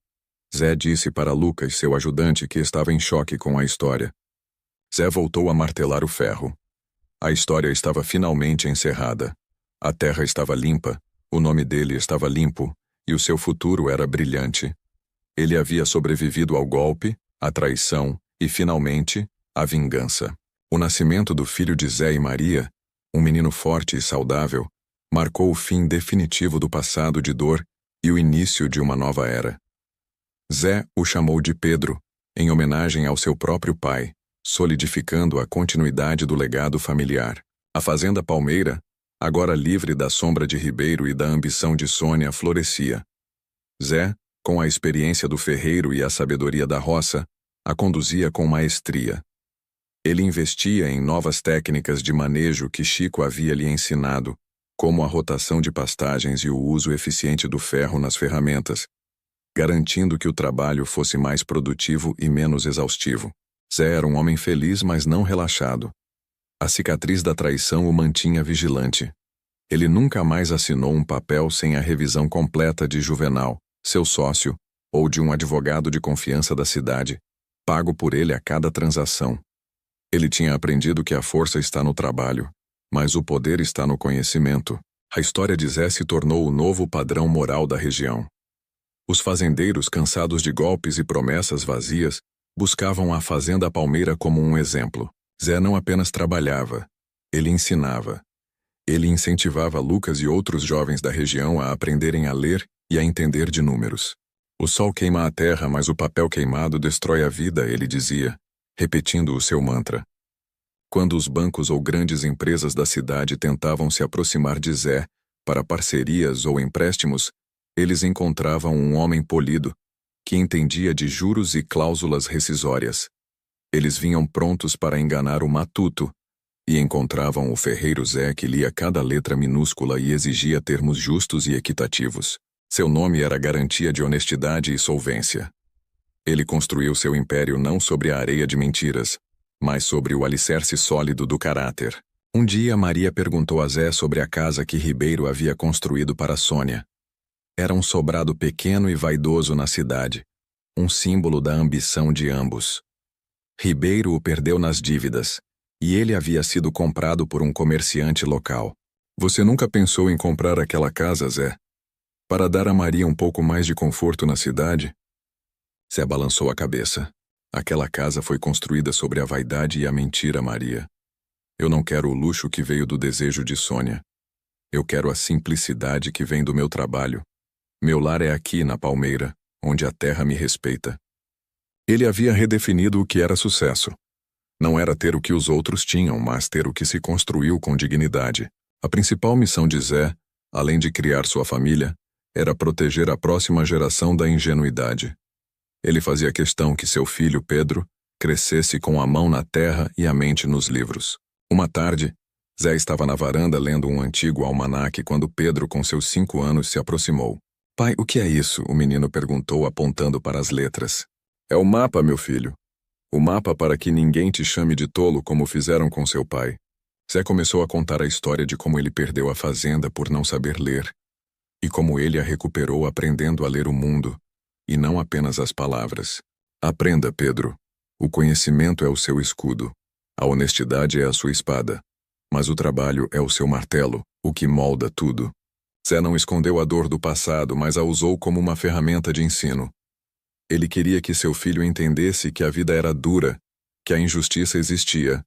Zé disse para Lucas, seu ajudante, que estava em choque com a história. Zé voltou a martelar o ferro. A história estava finalmente encerrada. A terra estava limpa, o nome dele estava limpo, e o seu futuro era brilhante. Ele havia sobrevivido ao golpe, à traição e, finalmente, à vingança. O nascimento do filho de Zé e Maria, um menino forte e saudável, marcou o fim definitivo do passado de dor e o início de uma nova era. Zé o chamou de Pedro, em homenagem ao seu próprio pai, solidificando a continuidade do legado familiar. A fazenda Palmeira, agora livre da sombra de Ribeiro e da ambição de Sônia, florescia. Zé, com a experiência do ferreiro e a sabedoria da roça, a conduzia com maestria. Ele investia em novas técnicas de manejo que Chico havia lhe ensinado, como a rotação de pastagens e o uso eficiente do ferro nas ferramentas, garantindo que o trabalho fosse mais produtivo e menos exaustivo. Zé era um homem feliz, mas não relaxado. A cicatriz da traição o mantinha vigilante. Ele nunca mais assinou um papel sem a revisão completa de Juvenal, seu sócio, ou de um advogado de confiança da cidade, pago por ele a cada transação. Ele tinha aprendido que a força está no trabalho, mas o poder está no conhecimento. A história de Zé se tornou o novo padrão moral da região. Os fazendeiros, cansados de golpes e promessas vazias, buscavam a fazenda Palmeira como um exemplo. Zé não apenas trabalhava, ele ensinava. Ele incentivava Lucas e outros jovens da região a aprenderem a ler e a entender de números. O sol queima a terra, mas o papel queimado destrói a vida, ele dizia, repetindo o seu mantra. Quando os bancos ou grandes empresas da cidade tentavam se aproximar de Zé para parcerias ou empréstimos, eles encontravam um homem polido, que entendia de juros e cláusulas rescisórias. Eles vinham prontos para enganar o matuto, e encontravam o ferreiro Zé que lia cada letra minúscula e exigia termos justos e equitativos. Seu nome era garantia de honestidade e solvência. Ele construiu seu império não sobre a areia de mentiras, mas sobre o alicerce sólido do caráter. Um dia Maria perguntou a Zé sobre a casa que Ribeiro havia construído para Sônia. Era um sobrado pequeno e vaidoso na cidade, um símbolo da ambição de ambos. Ribeiro o perdeu nas dívidas, e ele havia sido comprado por um comerciante local. Você nunca pensou em comprar aquela casa, Zé? Para dar a Maria um pouco mais de conforto na cidade? Zé balançou a cabeça. Aquela casa foi construída sobre a vaidade e a mentira, Maria. Eu não quero o luxo que veio do desejo de Sônia. Eu quero a simplicidade que vem do meu trabalho. Meu lar é aqui, na Palmeira, onde a terra me respeita. Ele havia redefinido o que era sucesso. Não era ter o que os outros tinham, mas ter o que se construiu com dignidade. A principal missão de Zé, além de criar sua família, era proteger a próxima geração da ingenuidade. Ele fazia questão que seu filho, Pedro, crescesse com a mão na terra e a mente nos livros. Uma tarde, Zé estava na varanda lendo um antigo almanaque quando Pedro, com seus 5 anos, se aproximou. Pai, o que é isso? O menino perguntou, apontando para as letras. É o mapa, meu filho. O mapa para que ninguém te chame de tolo como fizeram com seu pai. Zé começou a contar a história de como ele perdeu a fazenda por não saber ler, e como ele a recuperou aprendendo a ler o mundo, e não apenas as palavras. Aprenda, Pedro. O conhecimento é o seu escudo. A honestidade é a sua espada. Mas o trabalho é o seu martelo, o que molda tudo. Zé não escondeu a dor do passado, mas a usou como uma ferramenta de ensino. Ele queria que seu filho entendesse que a vida era dura, que a injustiça existia,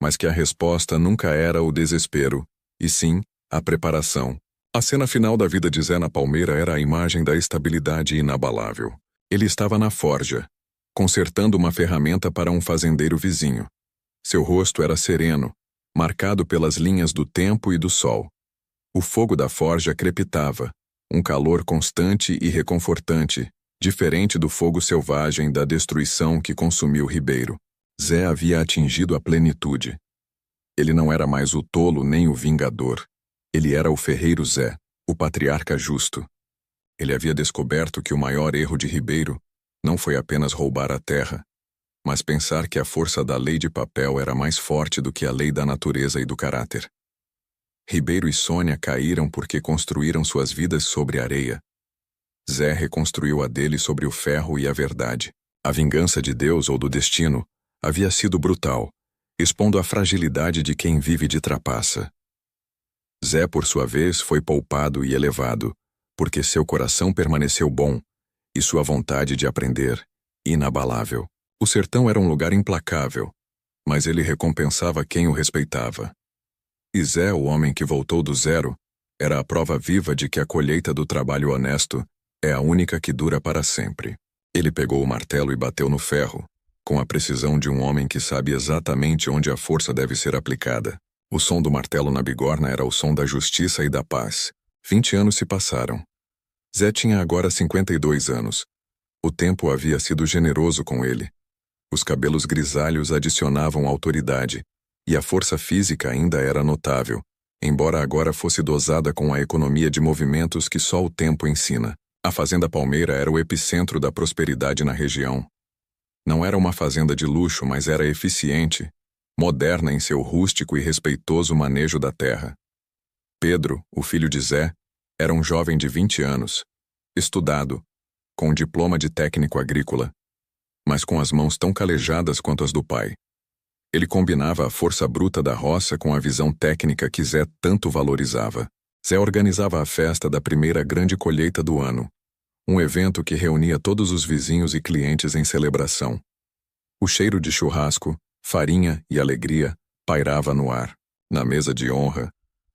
mas que a resposta nunca era o desespero, e sim a preparação. A cena final da vida de Zé na palmeira era a imagem da estabilidade inabalável. Ele estava na forja, consertando uma ferramenta para um fazendeiro vizinho. Seu rosto era sereno, marcado pelas linhas do tempo e do sol. O fogo da forja crepitava, um calor constante e reconfortante, diferente do fogo selvagem da destruição que consumiu Ribeiro. Zé havia atingido a plenitude. Ele não era mais o tolo nem o vingador. Ele era o ferreiro Zé, o patriarca justo. Ele havia descoberto que o maior erro de Ribeiro não foi apenas roubar a terra, mas pensar que a força da lei de papel era mais forte do que a lei da natureza e do caráter. Ribeiro e Sônia caíram porque construíram suas vidas sobre areia. Zé reconstruiu a dele sobre o ferro e a verdade. A vingança de Deus ou do destino havia sido brutal, expondo a fragilidade de quem vive de trapaça. Zé, por sua vez, foi poupado e elevado, porque seu coração permaneceu bom e sua vontade de aprender inabalável. O sertão era um lugar implacável, mas ele recompensava quem o respeitava. E Zé, o homem que voltou do zero, era a prova viva de que a colheita do trabalho honesto é a única que dura para sempre. Ele pegou o martelo e bateu no ferro, com a precisão de um homem que sabe exatamente onde a força deve ser aplicada. O som do martelo na bigorna era o som da justiça e da paz. 20 anos se passaram. Zé tinha agora 52 anos. O tempo havia sido generoso com ele. Os cabelos grisalhos adicionavam autoridade, e a força física ainda era notável, embora agora fosse dosada com a economia de movimentos que só o tempo ensina. A Fazenda Palmeira era o epicentro da prosperidade na região. Não era uma fazenda de luxo, mas era eficiente, moderna em seu rústico e respeitoso manejo da terra. Pedro, o filho de Zé, era um jovem de 20 anos, estudado, com um diploma de técnico agrícola, mas com as mãos tão calejadas quanto as do pai. Ele combinava a força bruta da roça com a visão técnica que Zé tanto valorizava. Zé organizava a festa da primeira grande colheita do ano, um evento que reunia todos os vizinhos e clientes em celebração. O cheiro de churrasco, farinha e alegria pairava no ar. Na mesa de honra,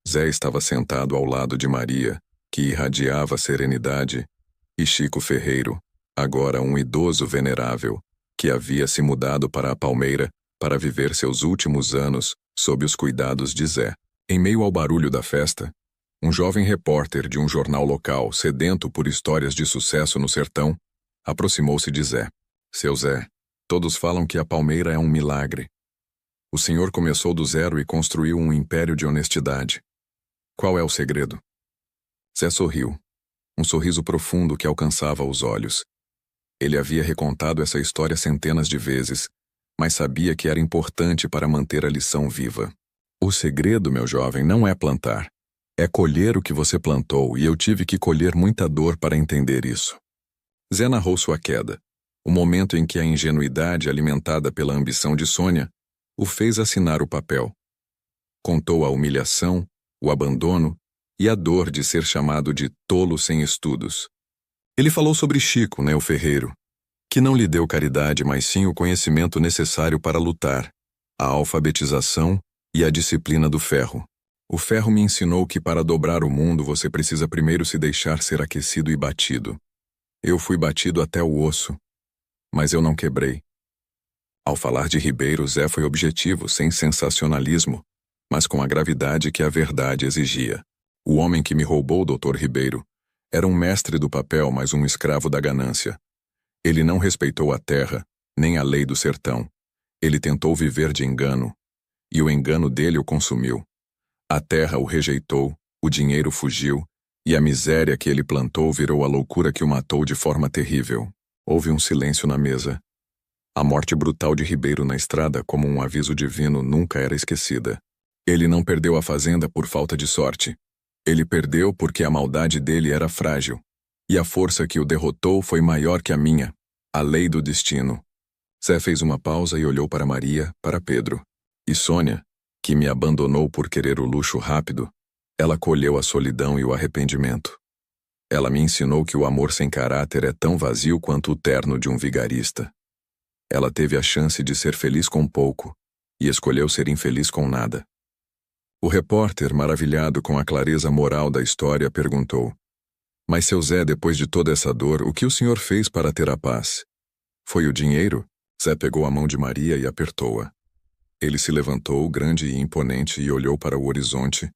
Zé estava sentado ao lado de Maria, que irradiava serenidade, e Chico Ferreiro, agora um idoso venerável, que havia se mudado para a Palmeira para viver seus últimos anos sob os cuidados de Zé. Em meio ao barulho da festa, um jovem repórter de um jornal local, sedento por histórias de sucesso no sertão, aproximou-se de Zé. Seu Zé, todos falam que a Palmeira é um milagre. O senhor começou do zero e construiu um império de honestidade. Qual é o segredo? Zé sorriu, um sorriso profundo que alcançava os olhos. Ele havia recontado essa história centenas de vezes, mas sabia que era importante para manter a lição viva. O segredo, meu jovem, não é plantar. É colher o que você plantou, e eu tive que colher muita dor para entender isso. Zé narrou sua queda, o momento em que a ingenuidade alimentada pela ambição de Sônia o fez assinar o papel. Contou a humilhação, o abandono e a dor de ser chamado de tolo sem estudos. Ele falou sobre Chico, o ferreiro, que não lhe deu caridade, mas sim o conhecimento necessário para lutar, a alfabetização e a disciplina do ferro. O ferro me ensinou que para dobrar o mundo você precisa primeiro se deixar ser aquecido e batido. Eu fui batido até o osso, mas eu não quebrei. Ao falar de Ribeiro, Zé foi objetivo, sem sensacionalismo, mas com a gravidade que a verdade exigia. O homem que me roubou, Dr. Ribeiro, era um mestre do papel, mas um escravo da ganância. Ele não respeitou a terra, nem a lei do sertão. Ele tentou viver de engano, e o engano dele o consumiu. A terra o rejeitou, o dinheiro fugiu, e a miséria que ele plantou virou a loucura que o matou de forma terrível. Houve um silêncio na mesa. A morte brutal de Ribeiro na estrada, como um aviso divino, nunca era esquecida. Ele não perdeu a fazenda por falta de sorte. Ele perdeu porque a maldade dele era frágil. E a força que o derrotou foi maior que a minha, a lei do destino. Zé fez uma pausa e olhou para Maria, para Pedro. E Sônia, que me abandonou por querer o luxo rápido, ela colheu a solidão e o arrependimento. Ela me ensinou que o amor sem caráter é tão vazio quanto o terno de um vigarista. Ela teve a chance de ser feliz com pouco, e escolheu ser infeliz com nada. O repórter, maravilhado com a clareza moral da história, perguntou: "Mas seu Zé, depois de toda essa dor, o que o senhor fez para ter a paz? Foi o dinheiro?" Zé pegou a mão de Maria e apertou-a. Ele se levantou, grande e imponente, e olhou para o horizonte,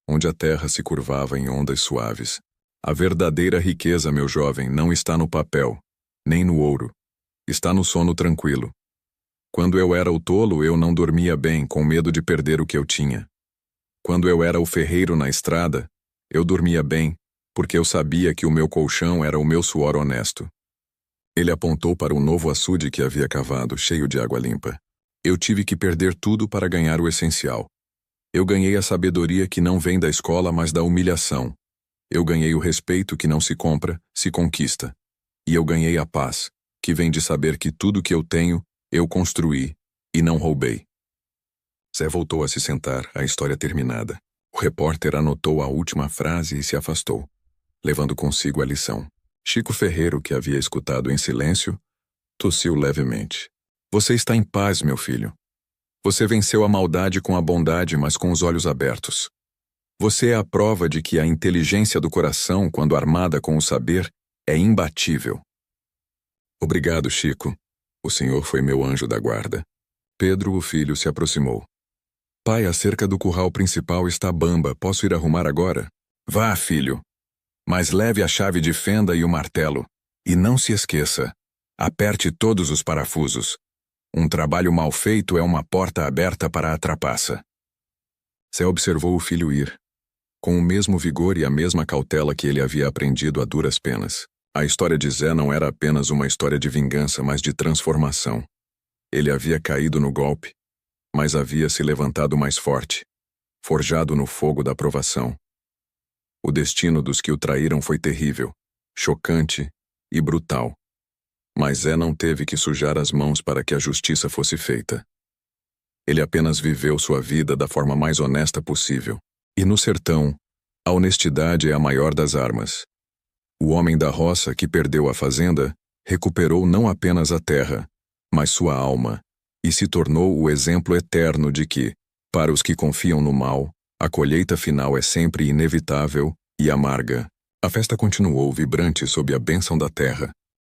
onde a terra se curvava em ondas suaves. "A verdadeira riqueza, meu jovem, não está no papel, nem no ouro. Está no sono tranquilo. Quando eu era o tolo, eu não dormia bem, com medo de perder o que eu tinha. Quando eu era o ferreiro na estrada, eu dormia bem, porque eu sabia que o meu colchão era o meu suor honesto." Ele apontou para o novo açude que havia cavado, cheio de água limpa. "Eu tive que perder tudo para ganhar o essencial. Eu ganhei a sabedoria que não vem da escola, mas da humilhação. Eu ganhei o respeito que não se compra, se conquista. E eu ganhei a paz, que vem de saber que tudo que eu tenho, eu construí, e não roubei." Zé voltou a se sentar, a história terminada. O repórter anotou a última frase e se afastou, levando consigo a lição. Chico Ferreiro, que havia escutado em silêncio, tossiu levemente. "Você está em paz, meu filho. Você venceu a maldade com a bondade, mas com os olhos abertos. Você é a prova de que a inteligência do coração, quando armada com o saber, é imbatível." "Obrigado, Chico. O senhor foi meu anjo da guarda." Pedro, o filho, se aproximou. "Pai, a cerca do curral principal está bamba. Posso ir arrumar agora?" "Vá, filho. Mas leve a chave de fenda e o martelo. E não se esqueça, aperte todos os parafusos. Um trabalho mal feito é uma porta aberta para a trapaça." Zé observou o filho ir, com o mesmo vigor e a mesma cautela que ele havia aprendido a duras penas. A história de Zé não era apenas uma história de vingança, mas de transformação. Ele havia caído no golpe, mas havia se levantado mais forte, forjado no fogo da provação. O destino dos que o traíram foi terrível, chocante e brutal. Mas Zé não teve que sujar as mãos para que a justiça fosse feita. Ele apenas viveu sua vida da forma mais honesta possível. E no sertão, a honestidade é a maior das armas. O homem da roça que perdeu a fazenda recuperou não apenas a terra, mas sua alma, e se tornou o exemplo eterno de que, para os que confiam no mal, a colheita final é sempre inevitável e amarga. A festa continuou vibrante sob a bênção da terra.